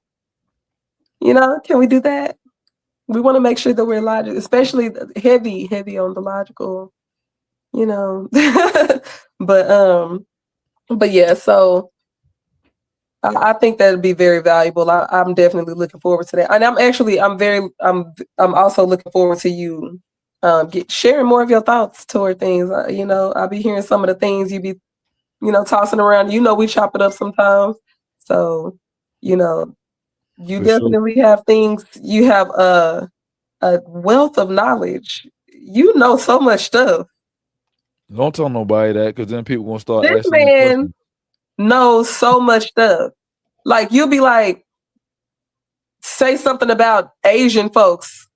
You know, can we do that? We want to make sure that we're logical, especially heavy on the logical, you know. But yeah, so I think that'd be very valuable. I'm definitely looking forward to that. And I'm also looking forward to you sharing more of your thoughts toward things. You know, I'll be hearing some of the things you be, you know, tossing around. You know, we chop it up sometimes. So, you know, you For sure. definitely have things. You have a wealth of knowledge. You know so much stuff. Don't tell nobody that, because then people gonna start This asking me man questions. knows so much stuff. Like you'll be like, say something about Asian folks,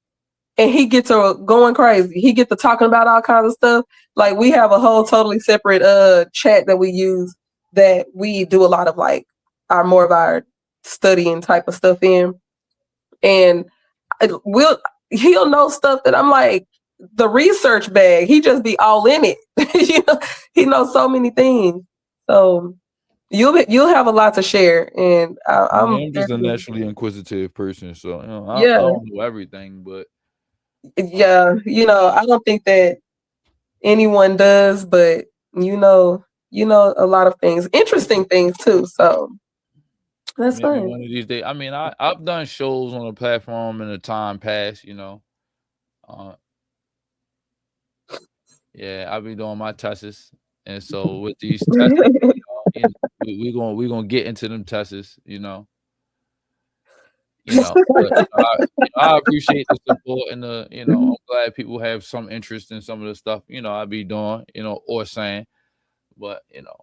and he gets to going crazy. He get to talking about all kinds of stuff. Like we have a whole totally separate chat that we use that we do a lot of like more of our studying type of stuff in, and he'll know stuff that I'm like the research bag. He just be all in it. You know, he knows so many things. So you'll have a lot to share, and I'm just a naturally inquisitive person, so you know, I don't know everything, but yeah, you know, I don't think that anyone does, but you know a lot of things, interesting things too. So that's maybe fun. one of these days. I mean, I've done shows on a platform in the time past, you know. Yeah, I'll be doing my tests, and so with these tests, you know, we're gonna get into them tests, you know. But I appreciate the support and the, you know, I'm glad people have some interest in some of the stuff, you know, I be doing, you know, or saying, but you know,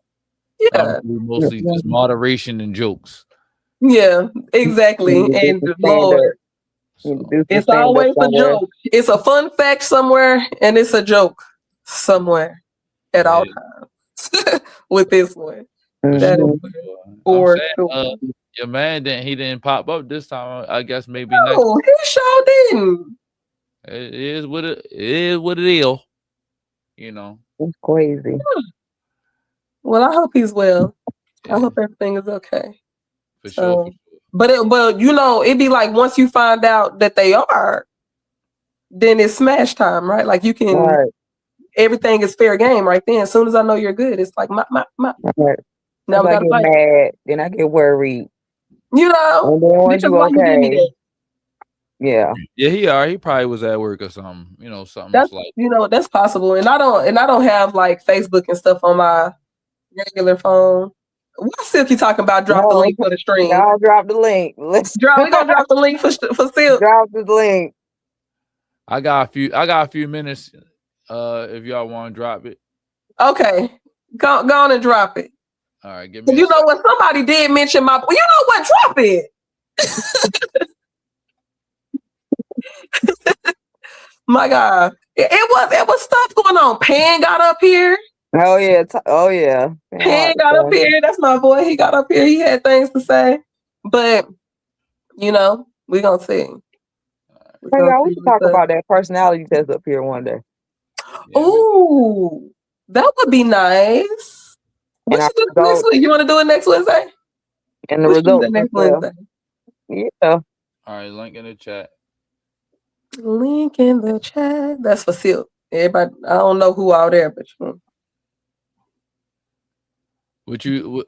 Yeah, mostly just moderation and jokes. yeah, exactly. And Lord, it's always a joke. It's a fun fact somewhere, and it's a joke somewhere at all times. With this one, that is for sure. Your man didn't pop up this time. I guess maybe next. No, he sure didn't. It is what it is. You know, it's crazy. Well, I hope he's well. Yeah. I hope everything is okay. For sure. But you know, it'd be like once you find out that they are, then it's smash time, right? Like you can, everything is fair game right then. As soon as I know you're good, it's like my. Right. Now I get mad, then I get worried. You know, and then once you okay. Yeah. Yeah, he probably was at work or something. You know, something that's like, you know, that's possible. And I don't have like Facebook and stuff on my regular phone. What's Silky talking about? Drop the link for the stream. I'll drop the link. We're gonna drop the link for Silky. Drop the link. I got a few minutes. If y'all want to drop it. Okay, go on and drop it. All right, give me. You know what? Somebody did mention my. You know what? Drop it. My God, it was stuff going on. Pan got up here. Oh yeah. Pan got up here. That's my boy. He got up here. He had things to say, but you know, we gonna see. We should talk about that personality test up here one day. Yeah, ooh, that would be nice. What you do next week? You want to do it next Wednesday? And the results next Wednesday. Yeah. All right, link in the chat. Link in the chat. That's for Silk. Everybody, I don't know who out there, but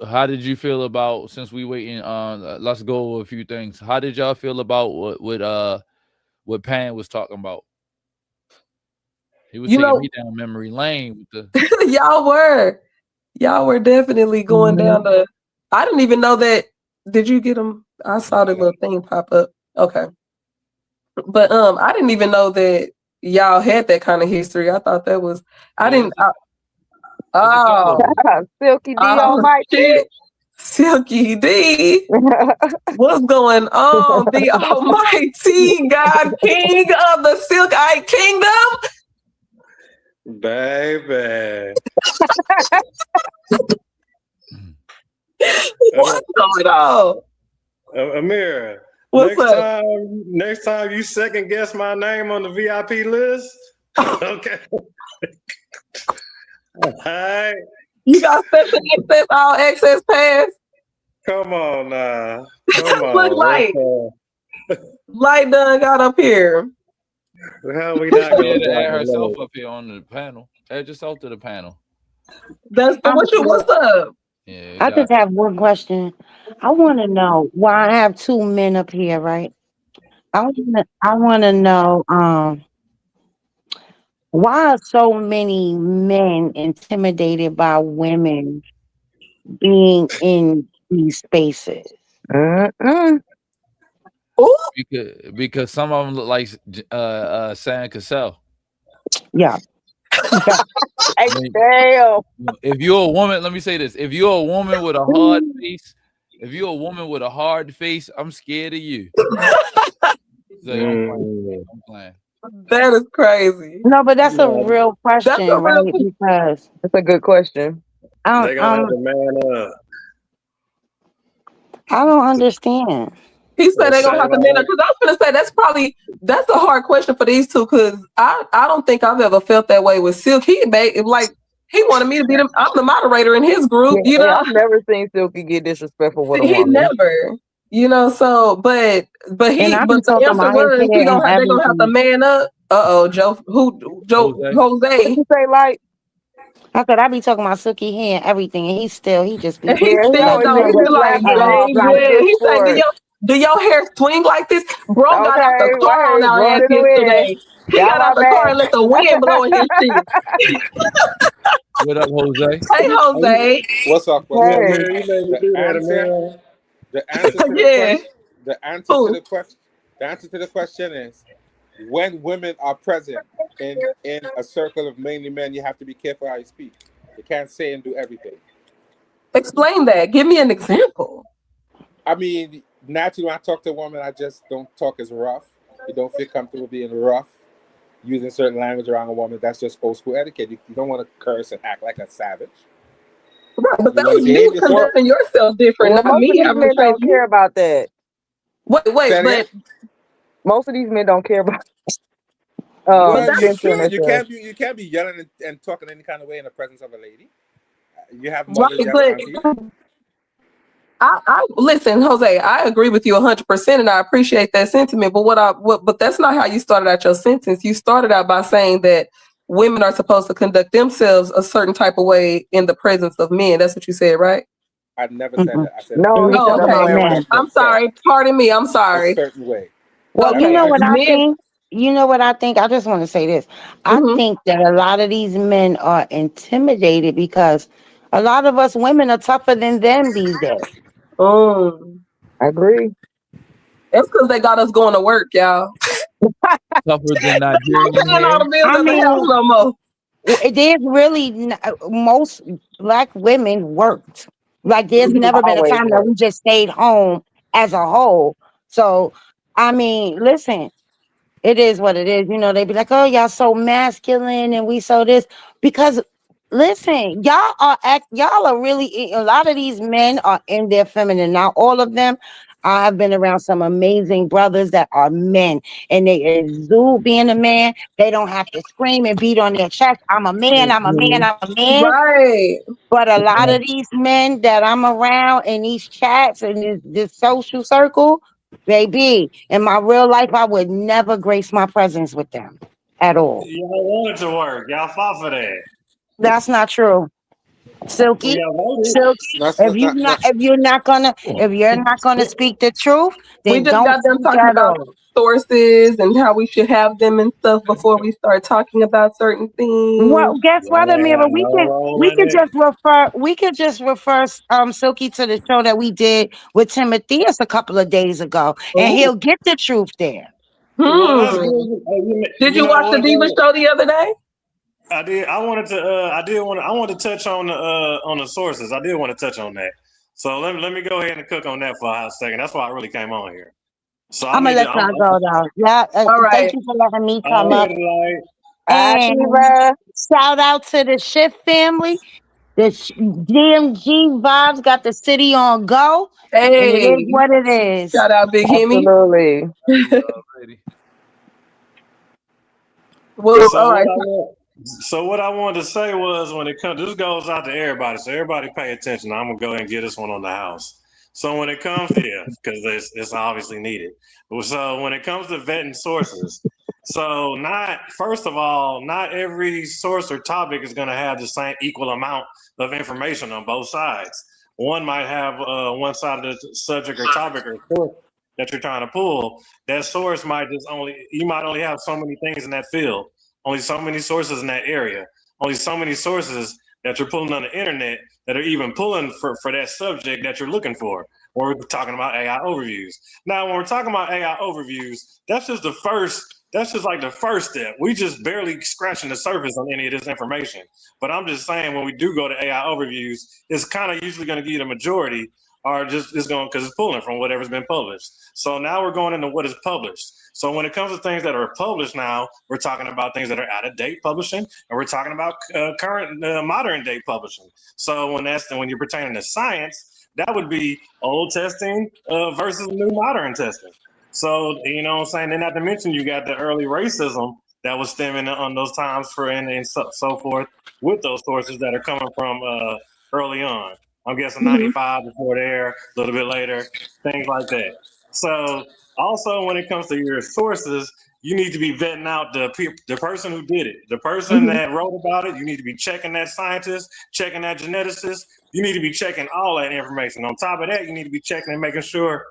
how did you feel about, since we waiting on? Let's go over a few things. How did y'all feel about what Pan was talking about? He was taking me down memory lane with the. y'all were definitely going down the. I didn't even know that. Did you get them? I saw the little thing pop up. Okay. But I didn't even know that y'all had that kind of history. I thought that was Silky D on my shit. Silky D. What's going on? The almighty God King of the Silkite Kingdom. Baby. What's going on? Amira. What's next time you second guess my name on the VIP list. Okay. All right. You got special access, all access pass. Come on now. Come on. Look like Light done got up here. How we not She gonna had to drop add the herself load? up here on the panel. Add yourself to the panel. That's the what's up? Yeah, I got just have one question. I want to know why I have two men up here, right? I want to know why are so many men intimidated by women being in these spaces? Mm-mm. Ooh, because some of them look like Sam Cassell. Yeah. Hey, When- damn. If you're a woman, let me say this: if you're a woman with a hard face, I'm scared of you. So I'm playing. that is crazy. No, but that's a No, real That's question, a real. right? Because That's a good question. they gonna have to man up. I don't understand. He said they're gonna Shave have to man up all. because I was gonna say that's a hard question for these two because I don't think I've ever felt that way with Silk. He wanted me to be I'm the moderator in his group, Yeah, you yeah, know. I've never seen Silky get disrespectful with a He woman. never, you know. So, but And I be the talking answer my his was hair and they're gonna have to everything. man up. Joe What Jose, you say, like? I said I be talking my silky hair and everything, and he just and be he Yeah, he still always don't. be He be just like, laughing it yeah, off like yeah. it's He said, sport. do your hair swing like this? Bro got out the Okay, my car hair on is our blowing ass in the wind. yesterday. He Y'all got my out the car bad. and let the wind blow in his shit. What up, Jose? Hey, Jose. What's up? What's Yeah, up? Hey, man, you made me The do that, answer, man. the answer to the Yeah. question, the answer to Who? the question, the answer to the question is when women are present in a circle of mainly men, you have to be careful how you speak. You can't say and do everything. Explain that. Give me an example. I mean, naturally, when I talk to a woman, I just don't talk as rough. You don't feel comfortable being rough, using certain language around a woman. That's just old school etiquette. You don't want to curse and act like a savage. Right, but You that want to was you behave yourself. conducting yourself different, well, not most of me these having to men train don't you. care about that. Wait, Say it again. but Most of these men don't care about but Well, that's you censoring should. themselves. You can't be yelling and talking any kind of way in the presence of a lady. You have mothers, right. you have But aunties. I listen, Jose. I agree with you 100%, and I appreciate that sentiment. But but that's not how you started out your sentence. You started out by saying that women are supposed to conduct themselves a certain type of way in the presence of men. That's what you said, right? I never said Mm-mm. that. I said No, he women Oh, said should okay. about About men. men. conduct I'm themselves sorry. Pardon me. I'm a sorry. certain way. Well, you Okay, know That's what because I men. think? You know what I think? I just want to say this. I Mhm. think that a lot of these men are intimidated because a lot of us women are tougher than them these days. I agree. That's because they got us going to work, y'all. Tougher than I'm Nigerian paying all hair. the bills I at the house mean, no more. there's really most black women worked. Like, there's Mhm. never been a Always time that work. we just stayed home as a whole. So, I mean, listen, it is what it is. You know, they be like, "Oh, y'all so masculine and we so this." Because listen, y'all are really, a lot of these men are in their feminine. Not all of them. I have been around some amazing brothers that are men and they exude being a man. They don't have to scream and beat on their chest. I'm a man, I'm a man, Mhm. I'm a man. Right. But a lot of these men that I'm around in these chats and this social circle, baby, in my real life, I would never grace my presence with them at all. Y'all want it to work. Y'all fought for that. That's not true. Well, Silky, y'all voted. Silky, that's not, not if you're not gonna speak the truth, We then just don't got them speak talking at about all. sources and how we should have them and stuff before we start talking about certain things. Well, guess what, Y'all ain't Amira? got no role We in could it. just refer Silky to the show that we did with Timotheus a couple of days ago, and Ooh. he'll get the truth there. Well, that's Hmm. good. Hey, Did you you know watch the what Diva though? show the other day? I did. I wanted to. I wanted to touch on the sources. I did want to touch on that. So let me go ahead and cook on that for a hot second. That's why I really came on here. So I I'm gonna need to. let y'all go though. Yeah, All thank right. you for letting me All come up. right, like And Akiva. shout out to the Shift family. The DMG vibes got the city on go, and it is Hey, what it is. shout out Big Hemi. Absolutely. Lady. Well, so. all right. So what I wanted to say was when it comes, this goes out to everybody. So everybody pay attention. I'm gonna go ahead and get this one on the house. So when it comes to, yeah, because it's obviously needed. So when it comes to vetting sources, so first of all, not every source or topic is going to have the same equal amount of information on both sides. One might have one side of the subject or topic or source that you're trying to pull. That source might you might only have so many things in that field, only so many sources in that area, only so many sources that you're pulling on the internet that are even pulling for that subject that you're looking for. When we're talking about AI overviews. Now, when we're talking about AI overviews, that's just like the first step. We just barely scratching the surface on any of this information. But I'm just saying, when we do go to AI overviews, it's kind of usually going to give you the majority, or just it's going because it's pulling from whatever's been published. So now we're going into what is published. So when it comes to things that are published now, we're talking about things that are out of date publishing, and we're talking about current modern day publishing. So when you're pertaining to science, that would be old testing versus new modern testing. So, you know what I'm saying? And not to mention, you got the early racism that was stemming on those times and so forth with those sources that are coming from early on. I'm guessing 95 before there, a little bit later, things like that. So also when it comes to your sources, you need to be vetting out the person who did it. The person that wrote about it, you need to be checking that scientist, checking that geneticist. You need to be checking all that information. On top of that, you need to be checking and making sure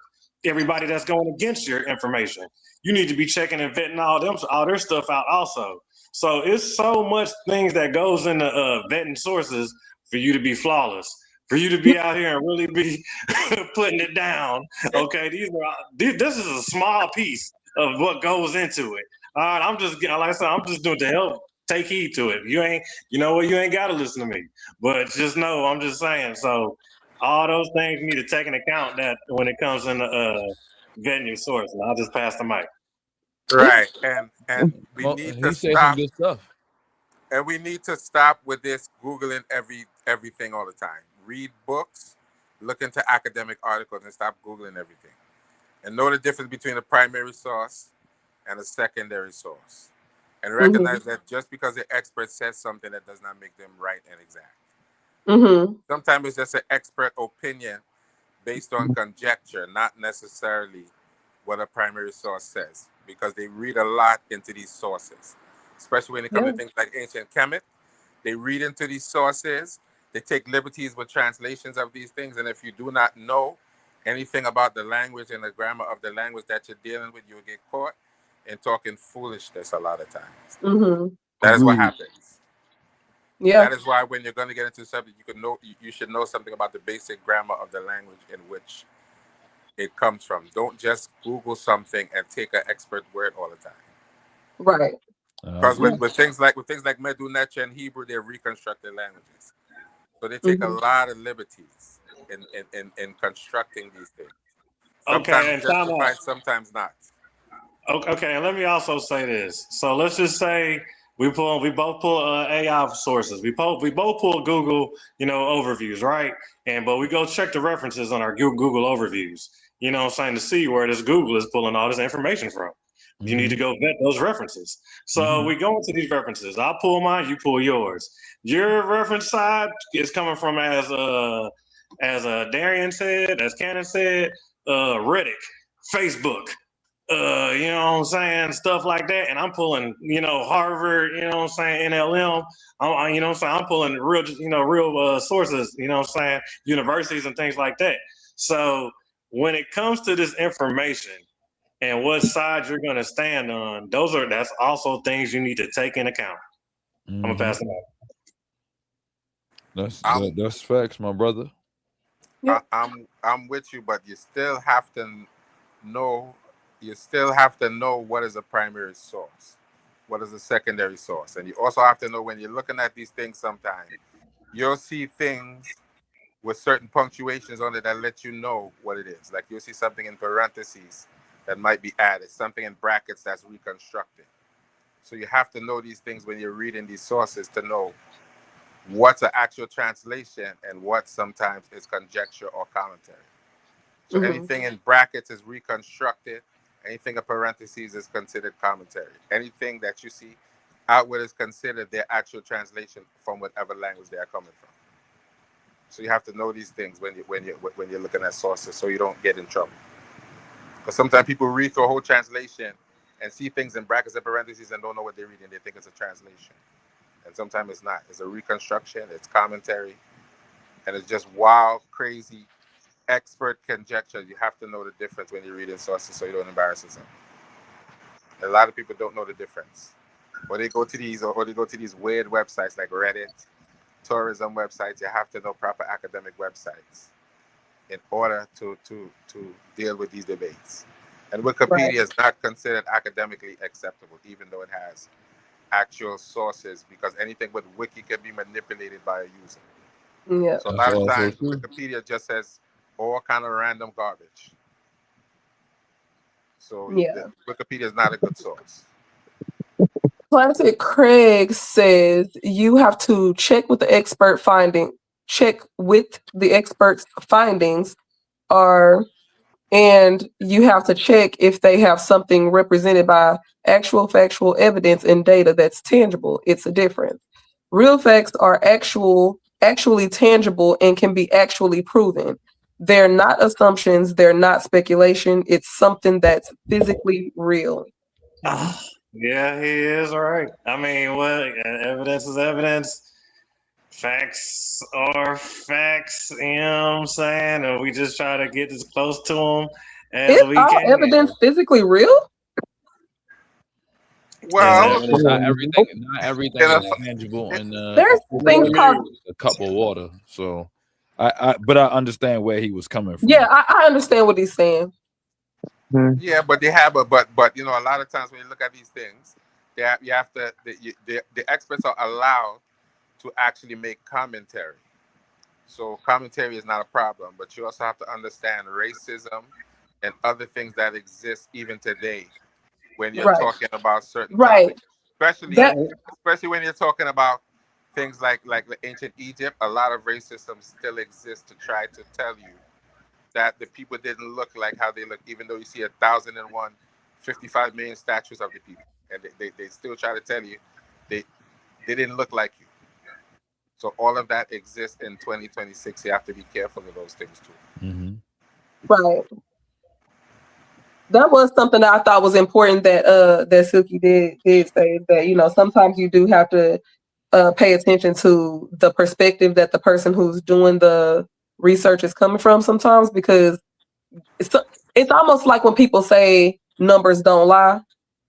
everybody that's going against your information, you need to be checking and vetting all their stuff out also. So it's so much things that goes into vetting sources for you to be flawless, for you to be out here and really be putting it down. Okay, this is a small piece of what goes into it. All right, I'm just like I said, I'm just doing to help take heed to it. You ain't got to listen to me, but just know I'm just saying. So all those things need to take into account that when it comes in vetting your source. And I'll just pass the mic. Right, and we Well, need he to said some stop, good stuff. and we need to stop with this googling everything all the time. Read books, look into academic articles, and stop googling everything. And know the difference between a primary source and a secondary source. And recognize that just because the expert says something, that does not make them right and exact. Sometimes it's just an expert opinion based on conjecture, not necessarily what a primary source says, because they read a lot into these sources, especially when it comes to things like ancient Kemet. They read into these sources, they take liberties with translations of these things, and if you do not know anything about the language and the grammar of the language that you're dealing with, you'll get caught in talking foolishness a lot of times. That is what happens. Yeah. That is why when you're going to get into something, you should know something about the basic grammar of the language in which it comes from. Don't just Google something and take an expert word all the time. Right. Because with things like Medu Necha and Hebrew, they're reconstructed languages, so they take a lot of liberties in constructing these things. Sometimes justified, sometimes not. Okay, and let me also say this. So let's just say we both pull AI sources. We both pull Google, overviews, right? But we go check the references on our Google overviews. You know what I'm saying, to see where this Google is pulling all this information from. You need to go vet those references. So we go into these references. I'll pull mine, you pull yours. Your reference side is coming from as Darian said, as Cannon said, Reddit, Facebook. You know what I'm saying, stuff like that. And I'm pulling, Harvard, you know what I'm saying, NLM. You know what I'm saying, I'm pulling real sources, you know what I'm saying, universities and things like that. So when it comes to this information and what side you're going to stand on, that's also things you need to take into account. I'm gonna pass it on. That's facts, my brother. I'm with you, but you still have to know. You still have to know what is a primary source, what is a secondary source, and you also have to know when you're looking at these things. Sometimes you'll see things with certain punctuations on it that let you know what it is. Like you'll see something in parentheses that might be added, something in brackets that's reconstructed. So you have to know these things when you're reading these sources to know what's an actual translation and what sometimes is conjecture or commentary. So anything in brackets is reconstructed. Anything in parentheses is considered commentary. Anything that you see outward is considered their actual translation from whatever language they are coming from. So you have to know these things when you're looking at sources, so you don't get in trouble. Because sometimes people read through a whole translation and see things in brackets and parentheses and don't know what they're reading. They think it's a translation, and sometimes it's not. It's a reconstruction. It's commentary, and it's just wild, crazy, expert conjecture. You have to know the difference when you're reading sources, so you don't embarrass yourself. A lot of people don't know the difference. Or they go to these weird websites like Reddit, tourism websites. You have to know proper academic websites in order to deal with these debates. And Wikipedia is not considered academically acceptable, even though it has actual sources, because anything with wiki can be manipulated by a user. Yeah. So a lot of times Wikipedia just says all kind of random garbage. So Wikipedia is not a good source. Classic Craig says you have to check with the expert finding. Check with the expert's findings and you have to check if they have something represented by actual factual evidence and data that's tangible. It's a difference. Real facts are actually tangible and can be actually proven. They're not assumptions, they're not speculation. It's something that's physically real. Yeah, he is right. I mean, what evidence is evidence? Facts are facts. You know what I'm saying? And we just try to get as close to them as Is we all can. evidence physically real? Well, not everything is tangible, and there's things called a cup of water. So, but I understand where he was coming from. Yeah, I understand what he's saying. Yeah, but they have but you know, a lot of times when you look at these things, the experts are allowed to actually make commentary. So commentary is not a problem, but you also have to understand racism and other things that exist even today when you're talking about certain topics, especially when you're talking about things like the ancient Egypt. A lot of racism still exists to try to tell you that the people didn't look like how they look, even though you see 1,001, 55 million statues of the people, and they still try to tell you they didn't look like you. So all of that exists in 2026. You have to be careful of those things too. Mm-hmm. Right. That was something that I thought was important that Silky did say, that, you know, sometimes you do have to pay attention to the perspective that the person who's doing the research is coming from sometimes, because it's almost like when people say numbers don't lie,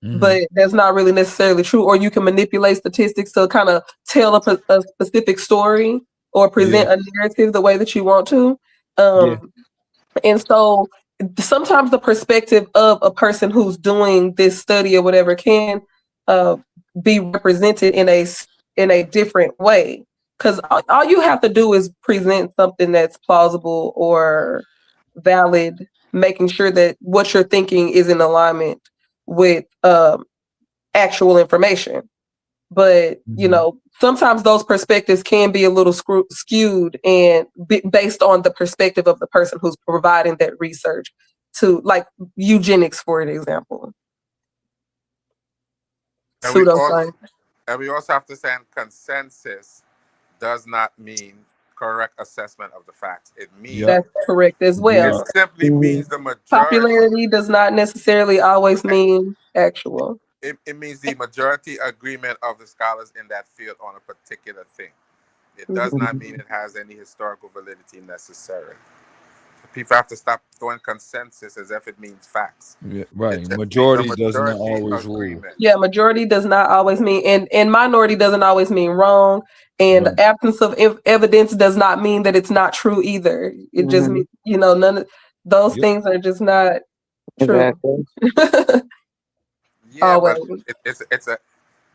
but that's not really necessarily true. Or you can manipulate statistics to kind of tell a specific story or present a narrative the way that you want to. And so sometimes the perspective of a person who's doing this study or whatever can be represented in a different way, because all you have to do is present something that's plausible or valid, making sure that what you're thinking is in alignment with actual information. But you know, sometimes those perspectives can be a little skewed and based on the perspective of the person who's providing that research, to like eugenics, for an example. And we also have to say consensus does not mean correct assessment of the facts. It means that's correct as well. It simply means the majority. Popularity does not necessarily always mean actual. It means the majority agreement of the scholars in that field on a particular thing. It does not mean it has any historical validity necessarily. People have to stop throwing consensus as if it means facts. Yeah, right. Majority doesn't always rule. Yeah, majority does not always mean, and minority doesn't always mean wrong. And absence of evidence does not mean that it's not true either. It just means, you know, none of those things are just not true. Yeah, but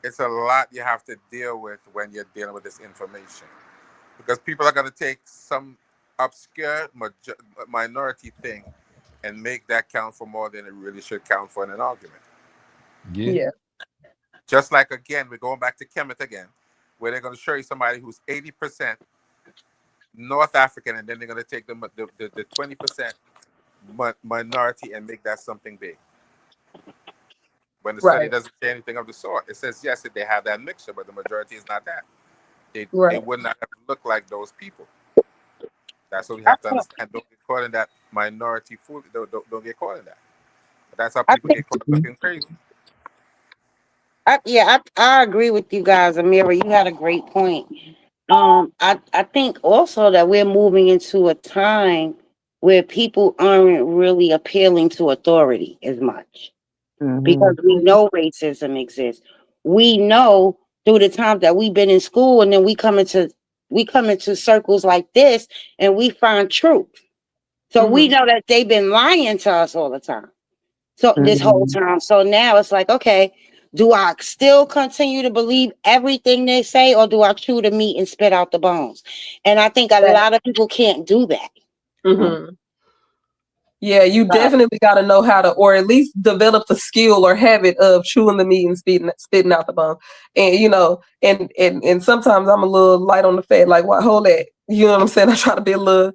it's a lot you have to deal with when you're dealing with this information, because people are going to take some obscure minority thing and make that count for more than it really should count for in an argument. Yeah. Just like, again, we're going back to Kemet again, where they're going to show you somebody who's 80% North African, and then they're going to take the 20% minority and make that something big. When the study doesn't say anything of the sort, it says yes, they have that mixture, but the majority is not that. They would not have looked like those people. That's what we have to understand. Don't get caught in that minority fool. Don't get caught in that. That's how people get caught looking crazy. I agree with you guys, Amira. You had a great point. I think also that we're moving into a time where people aren't really appealing to authority as much because we know racism exists. We know through the times that we've been in school, and then we come into circles like this, and we find truth. So we know that they've been lying to us all the time. So this whole time. So now it's like, okay, do I still continue to believe everything they say, or do I chew the meat and spit out the bones? And I think a lot of people can't do that. Yeah, you definitely got to know how to, or at least develop the skill or habit of chewing the meat and spitting out the bone. And you know, and sometimes I'm a little light on the fat, like, what? Hold that. You know what I'm saying? I try to be a little,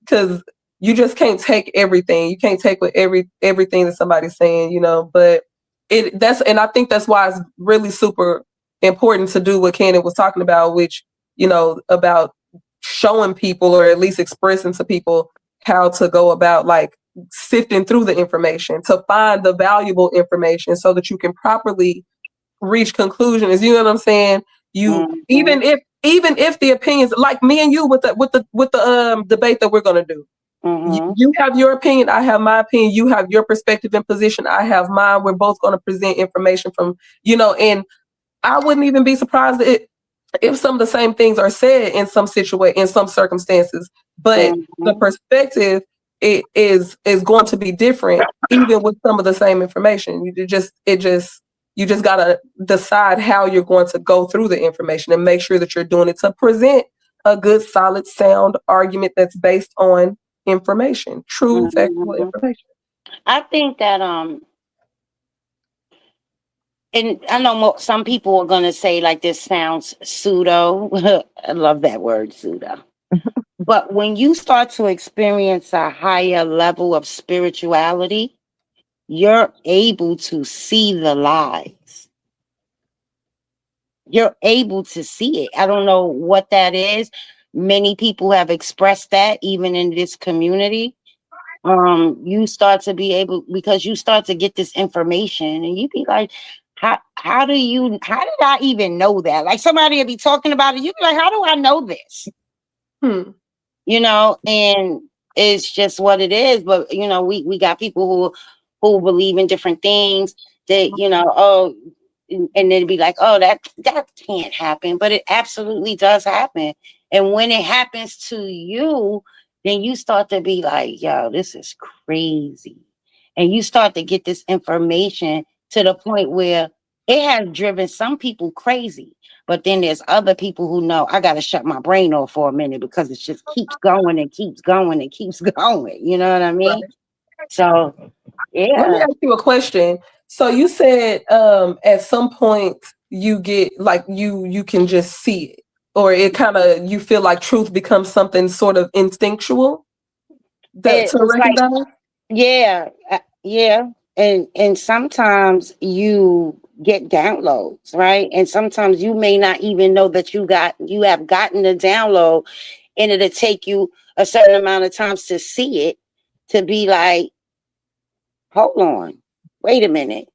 because you just can't take everything. You can't take with everything that somebody's saying, you know. But and I think that's why it's really super important to do what Cannon was talking about, which, you know, about showing people, or at least expressing to people how to go about like sifting through the information to find the valuable information so that you can properly reach conclusions. You know what I'm saying? You even if the opinions, like me and you with the debate that we're gonna do. You have your opinion, I have my opinion, you have your perspective and position, I have mine. We're both going to present information from, you know, and I wouldn't even be surprised if some of the same things are said in some in some circumstances, but the perspective is going to be different, even with some of the same information. You just gotta decide how you're going to go through the information and make sure that you're doing it to present a good, solid, sound argument that's based on information, true, factual information. I think that and I know some people are gonna say like this sounds pseudo. I love that word, pseudo. But when you start to experience a higher level of spirituality, you're able to see the lies. You're able to see it. I don't know what that is. Many people have expressed that even in this community. You start to be able, because you start to get this information and you be like, how did I even know that? Like somebody will be talking about it, you be like, how do I know this? You know, and it's just what it is. But you know, we got people who believe in different things that, you know, and they'd be like, oh, that can't happen, but it absolutely does happen. And when it happens to you, then you start to be like, yo, this is crazy. And you start to get this information to the point where it has driven some people crazy. But then there's other people who know, I got to shut my brain off for a minute because it just keeps going and keeps going and keeps going. You know what I mean? Right. So, yeah. Let me ask you a question. So you said at some point you get like you can just see it, or it kind of, you feel like truth becomes something sort of instinctual to recognize? Like, yeah. And sometimes you get downloads, right? And sometimes you may not even know that you have gotten the download, and it'll take you a certain amount of times to see it, to be like, hold on, wait a minute.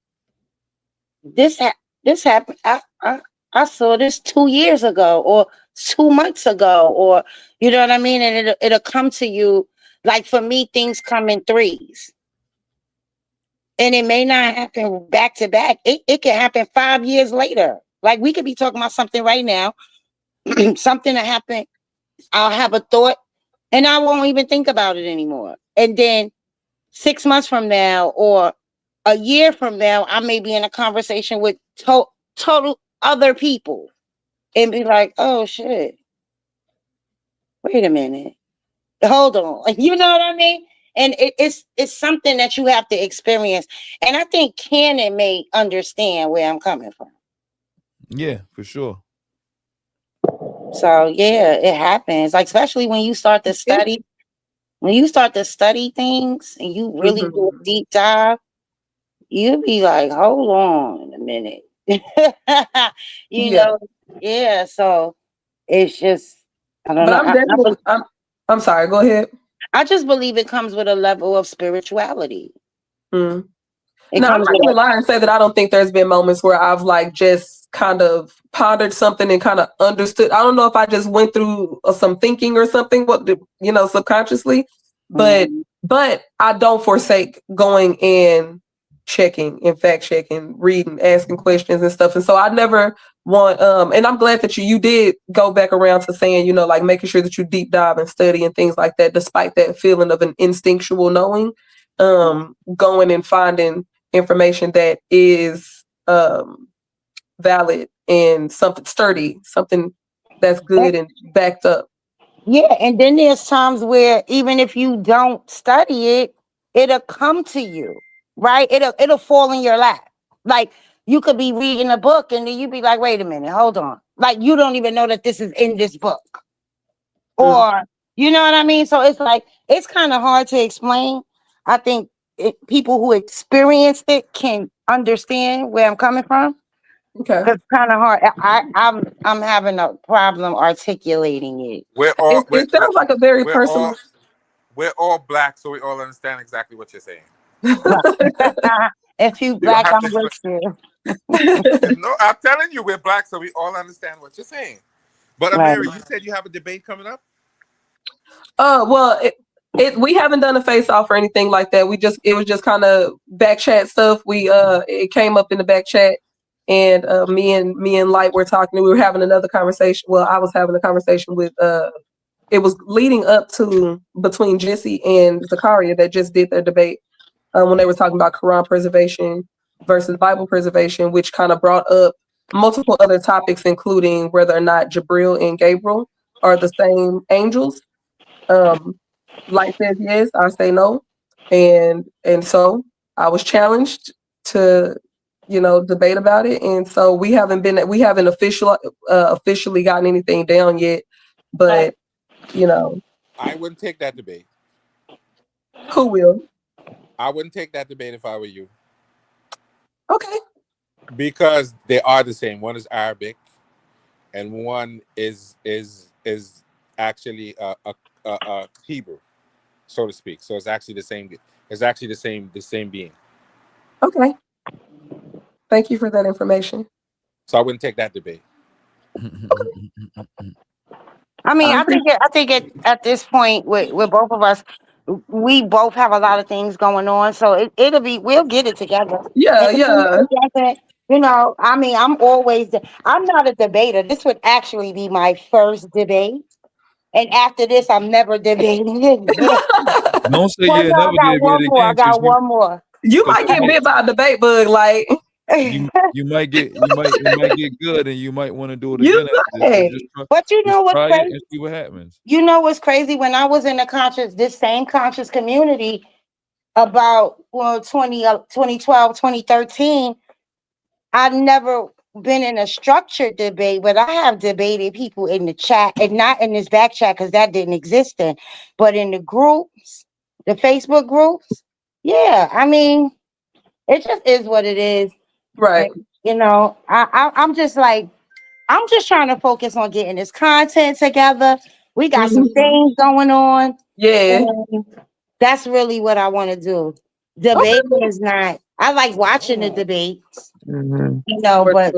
This happened. I saw this 2 years ago or 2 months ago, or you know what I mean? And it'll come to you. Like for me, things come in threes. And it may not happen back to back. It can happen 5 years later. Like we could be talking about something right now, something that happened. I'll have a thought and I won't even think about it anymore. And then 6 months from now or a year from now, I may be in a conversation with total other people and be like, oh shit, wait a minute, hold on. You know what I mean? And it's something that you have to experience. And I think Cannon may understand where I'm coming from. Yeah, for sure. So yeah, it happens. Like especially when you start to study, things and you really do a deep dive, you'll be like, hold on a minute. You know, yeah. So it's just, I don't know. I'm sorry, go ahead. I just believe it comes with a level of spirituality. Mm. It No, I'm comes not with gonna lie and say that I don't think there's been moments where I've like just kind of pondered something and kind of understood. I don't know if I just went through some thinking or something, subconsciously, but I don't forsake going and checking and fact checking, reading, asking questions and stuff. And so I never want and I'm glad that you did go back around to saying, like making sure that you deep dive and study and things like that, despite that feeling of an instinctual knowing, going and finding information that is valid and something sturdy, something that's good and backed up. Yeah, and then there's times where even if you don't study it, it'll come to you, right? It'll fall in your lap. Like you could be reading a book and then you be like, wait a minute, hold on. Like you don't even know that this is in this book. Or you know what I mean? So it's like it's kind of hard to explain. I think people who experienced it can understand where I'm coming from. Okay. It's kind of hard. I'm having a problem articulating it. It sounds like a very personal. We're all black, so we all understand exactly what you're saying. If you black, I'm with you. No, I'm telling you, we're black, so we all understand what you're saying. But Amira, you said you have a debate coming up? Well, we haven't done a face off or anything like that. It was just kind of back chat stuff. It came up in the back chat, and me and Light were talking. We were having another conversation. Well, I was having a conversation with it was leading up to between Jesse and Zakaria that just did their debate when they were talking about Quran preservation versus Bible preservation, which kind of brought up multiple other topics, including whether or not Jabril and Gabriel are the same angels. Light says yes, I say no, and so I was challenged to debate about it, and so we haven't officially gotten anything down yet, but I wouldn't take that debate. Who will? I wouldn't take that debate if I were you. Okay. Because they are the same. One is Arabic, and one is actually a Hebrew, so to speak. So it's actually the same. It's actually the same being. Okay. Thank you for that information. So I wouldn't take that debate. I mean, I think at this point with both of us, we both have a lot of things going on, so we'll get it together. Yeah. I mean, I'm not a debater. This would actually be my first debate, and after this, I'm never debating again. Don't say you'll never get debated again. I got one more. You might get bit by a debate bug, like. You might get good, and you might want to do it again. But you know what's crazy? And see what happens. You know what's crazy? When I was in this same conscious community about 2012, 2013, I've never been in a structured debate, but I have debated people in the chat, and not in this back chat because that didn't exist then, but in the groups, the Facebook groups. Yeah, I mean, it just is what it is. Right. And, I'm just trying to focus on getting this content together. We got some things going on. Yeah. That's really what I want to do. Debating is not, I like watching the debates, but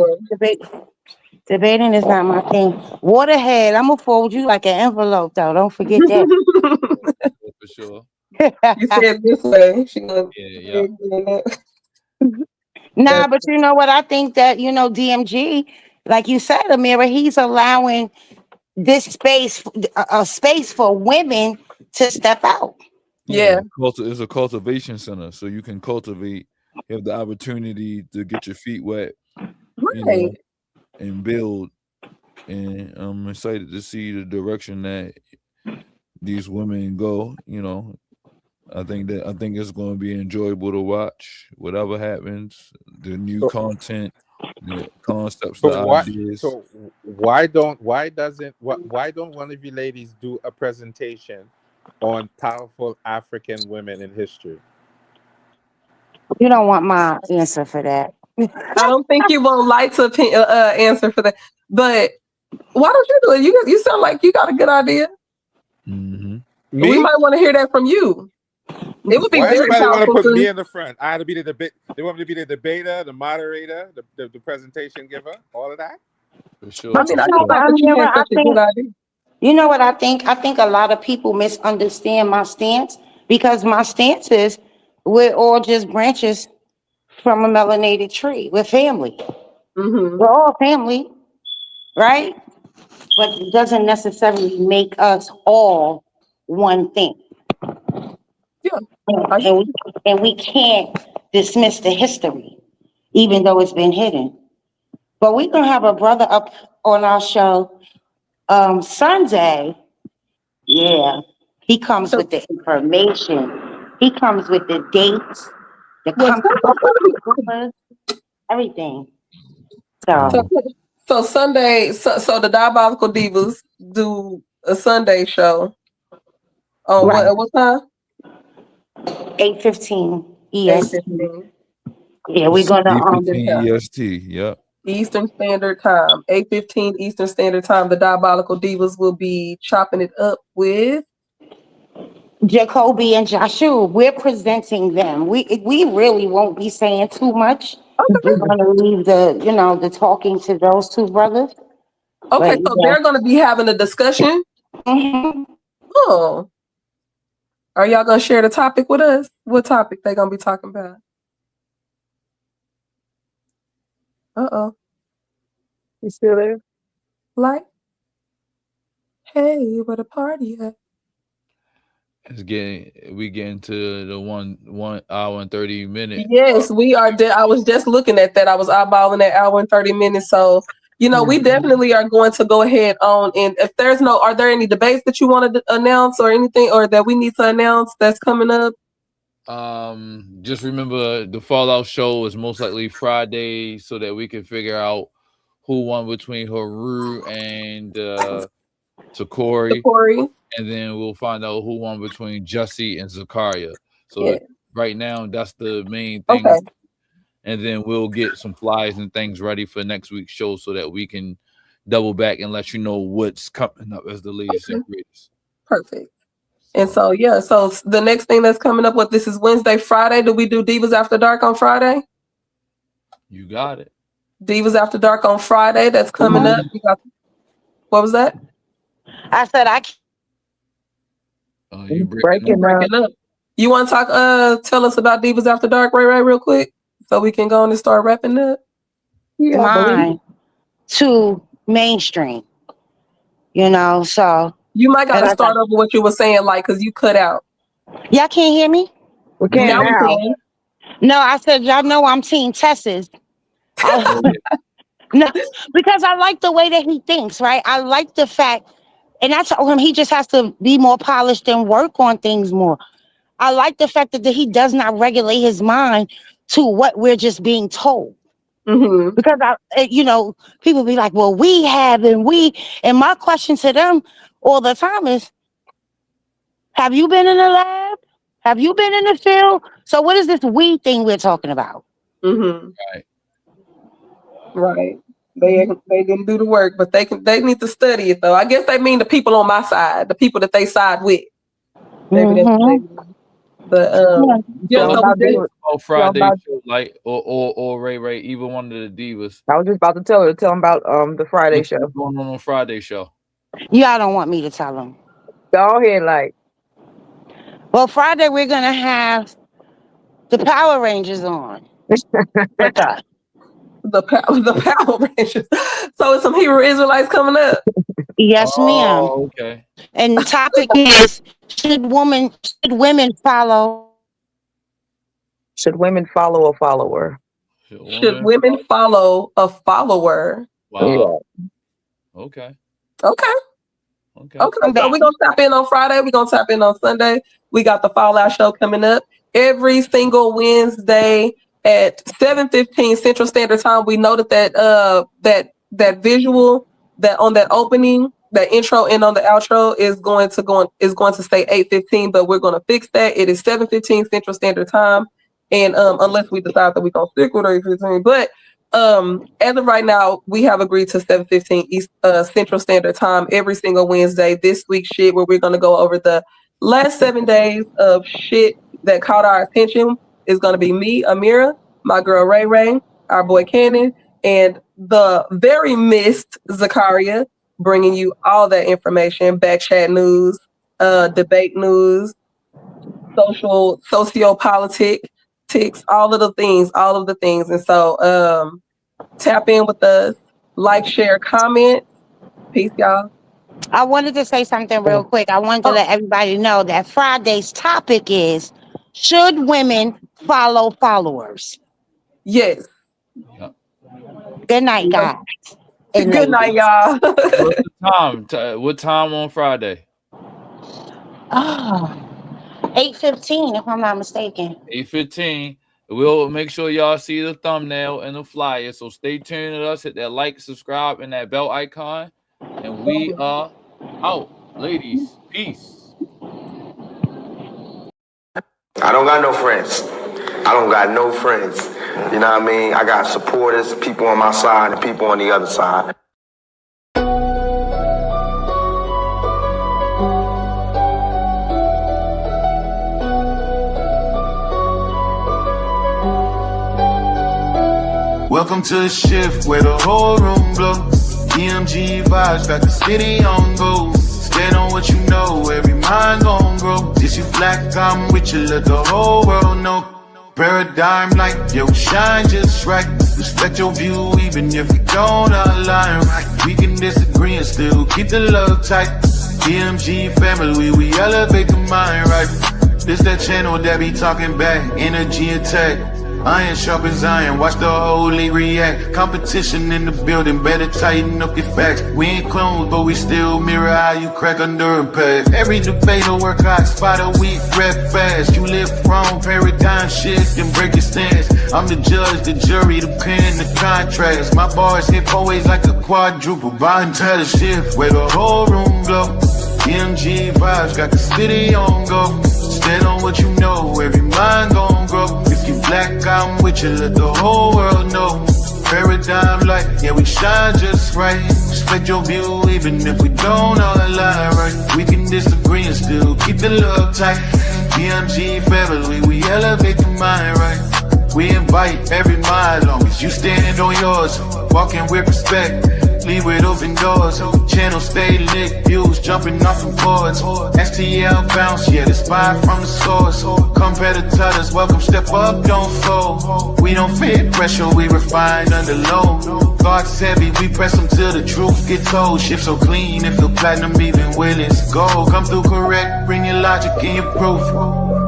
debating is not my thing. Waterhead, I'm going to fold you like an envelope, though. Don't forget that. For sure. You said this way. Yeah. Nah, but you know what? I think that, DMG, like you said, Amira, he's allowing this space, a space for women to step out. Yeah. It's a cultivation center, so you can cultivate. You have the opportunity to get your feet wet, right, and build. And I'm excited to see the direction that these women go. I think it's going to be enjoyable to watch whatever happens. The new content, the concepts, the ideas. So why don't one of you ladies do a presentation on powerful African women in history? You don't want my answer for that. I don't think you won't like to answer for that. But why don't you do it? You sound like you got a good idea. Mm-hmm. Me? We might want to hear that from you. It would be Why very everybody want to powerful put me to in the front? I had to be the debate. They want me to be the debater, the moderator, the presentation giver, all of that. For sure. I mean, I You just know, thought that you had I such a good think, idea. you know what I think? I think a lot of people misunderstand my stance because my stance is we're all just branches from a melanated tree. We're family. Mm-hmm. We're all family, right? But it doesn't necessarily make us all one thing. Yeah. And we can't dismiss the history, even though it's been hidden. But we're gonna have a brother up on our show Sunday. Yeah. He comes with the information. He comes with the dates, the What's company, everything. so, So so Sunday, so the Diabolical Divas do a Sunday show on right, what time? 8:15 EST. 8:15 Yeah, we're gonna Eastern Time. EST. Yep. Eastern Standard Time. 8:15 Eastern Standard Time. The Diabolical Divas will be chopping it up with Jacoby and Joshua. We're presenting them. We really won't be saying too much. We're gonna leave the talking to those two brothers. Okay, But so yeah. they're gonna be having a discussion. Mhm. Oh. Are y'all gonna share the topic with us? What topic they gonna be talking about? Uh-oh. You still there? Like, hey, where the party at? We getting to the 1 hour and 30 minutes. Yes, we are. I was just looking at that. I was eyeballing that hour and 30 minutes. So, we definitely are going to go ahead on. And if are there any debates that you want to announce or anything, or that we need to announce that's coming up? Just remember the Fallout show is most likely Friday, so that we can figure out who won between Haru and Takori. And then we'll find out who won between Jussie and Zakaria. So right now, that's the main thing. Okay. And then we'll get some flyers and things ready for next week's show so that we can double back and let you know what's coming up as the latest and greatest. Perfect. And so, so the next thing that's coming up, this is Wednesday, Friday. Do we do Divas After Dark on Friday? You got it. Divas After Dark on Friday. That's coming up. What was that? I said you breaking up. You want to talk? Tell us about Divas After Dark, Ray, real quick, so we can go on and start wrapping up. Yeah, mine to mainstream. So you might got to start over what you were saying, because you cut out. Y'all can't hear me? We can now. We can. No, I said y'all know I'm Team Tess's. No, because I like the way that he thinks, right? I like the fact. And I told him he just has to be more polished and work on things more. I like the fact that he does not regulate his mind to what we're just being told. Mm-hmm. Because people be like, well, and my question to them all the time is, have you been in the lab? Have you been in the field? So what is this we thing we're talking about? Mm-hmm. Right. They didn't do the work, but they need to study it though. I guess they mean the people on my side, the people that they side with. Maybe that's what they mean. But Friday show, like or Ray, either one of the divas. I was just about to tell them about the Friday show. What's going on Friday show? Y'all don't want me to tell them. Go ahead, Well, Friday we're gonna have the Power Rangers on with us. The Power Rangers. So it's some Hebrew Israelites coming up. Yes, ma'am. Okay. And the topic is should women follow? Should women follow a follower? Should women follow a follower? Wow. Yeah. Okay. So we're gonna tap in on Friday. We're gonna tap in on Sunday. We got the Fallout show coming up every single Wednesday at 7:15 Central Standard Time. We noted that visual that on that opening, that intro and on the outro is going to say 8:15, but we're going to fix that. It is 7:15 Central Standard Time, and unless we decide that we're gonna stick with 8:15, but as of right now, we have agreed to 7:15 Central Standard Time every single Wednesday. This week's shit where we're going to go over the last 7 days of shit that caught our attention is going to be me, Amira, my girl Ray Ray, our boy Cannon, and the very missed Zakaria, bringing you all that information, back chat news, debate news, sociopolitics, all of the things. And so tap in with us, like, share, comment. Peace, y'all. I wanted to say something real quick. I wanted to let everybody know that Friday's topic is, should women follow followers? Yes. Good night, guys. Good night, y'all. What's the time? What time on Friday? 8:15, if I'm not mistaken. 8:15. We'll make sure y'all see the thumbnail and the flyer. So stay tuned to us. Hit that like, subscribe, and that bell icon. And we are out, ladies. Peace. I don't got no friends. You know what I mean? I got supporters, people on my side, and people on the other side. Welcome to the shift where the whole room blows. EMG vibes, got the city on go. Stand on what you know, every mind gon' grow. This you black, I'm with you, let the whole world know. Paradigm light, yo, shine just right. Respect your view, even if we don't align right. We can disagree and still keep the love tight. EMG family, we elevate the mind right. This that channel that be talking back, energy attack. Iron sharpens iron, watch the whole league react. Competition in the building, better tighten up your facts. We ain't clones, but we still mirror how you crack under impact. Every debater work hard, spot a weak, rep fast. You live wrong, paradigm shift and break your stance. I'm the judge, the jury, the pen, the contrast. My bars hit always like a quadruple. Bottom tell the shift where the whole room glow. MG vibes got the city on go. Stand on what you know, every mind gon' grow. If you black, I'm with you, let the whole world know. Paradigm light, yeah, we shine just right. Respect your view, even if we don't all align right. We can disagree and still keep the love tight. EMG family, we elevate the mind right. We invite every mind, long as you stand on yours. Walking with respect, leave with open doors. Channel stay lit, views jumping off the boards. STL bounce, yeah, the spy from the source. Competitors, welcome, step up, don't fold. We don't fit pressure, we refine under load. Thoughts heavy, we press them till the truth gets told. Shift so clean, it feel platinum even when it's gold. Come through correct, bring your logic and your proof.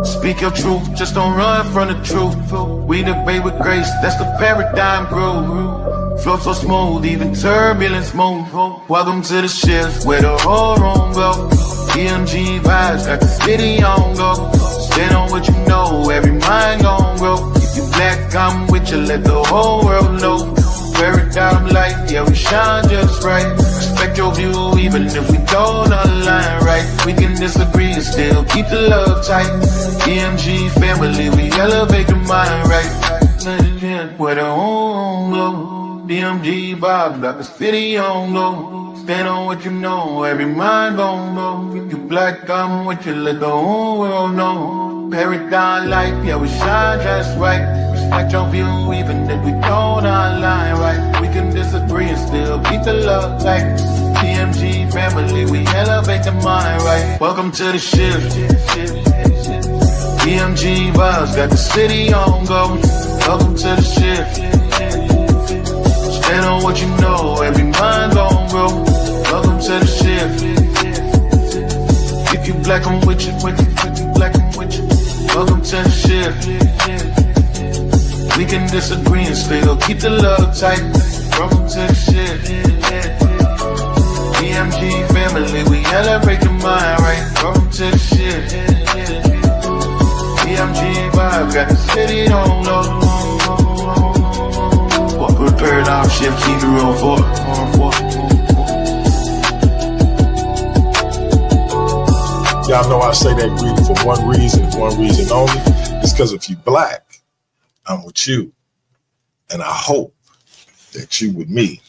Speak your truth, just don't run from the truth. We debate with grace, that's the paradigm groove. Flow so smooth, even turbulence move. Welcome to the shift where the whole room go. EMG vibes, got the city on go. Stand on what you know, every mind gon' grow. If you black, I'm with you, let the whole world know. Paradigm light, yeah, we shine just right. Respect your view, even if we don't align right. We can disagree and still keep the love tight. EMG family, we elevate the mind right. Where the home glow. DMG vibe, got the city on low. Stand on what you know, every mind gon' go. If you black, I'm with you, let the whole world know. Paradigm light, yeah, we shine just right. Respect your view, even if we don't align right. We can disagree and still keep the love tight. DMG family, we elevate the mind right. Welcome to the shift. DMG vibes, got the city on go. Welcome to the shift. Stand on what you know, every mind gon' grow. Welcome to the shift. If you black, I'm with you, with you, if you black, I'm with you. Welcome to the shift. We can disagree and still keep the love tight. Welcome to the shift. EMG family, we elevate the mind right. Welcome to the shift. EMG vibe, got the city on low. Good paradigm shift, keep it real for. Y'all know I say that greeting for one reason only. It's because if you black, I'm with you. And I hope that you with me.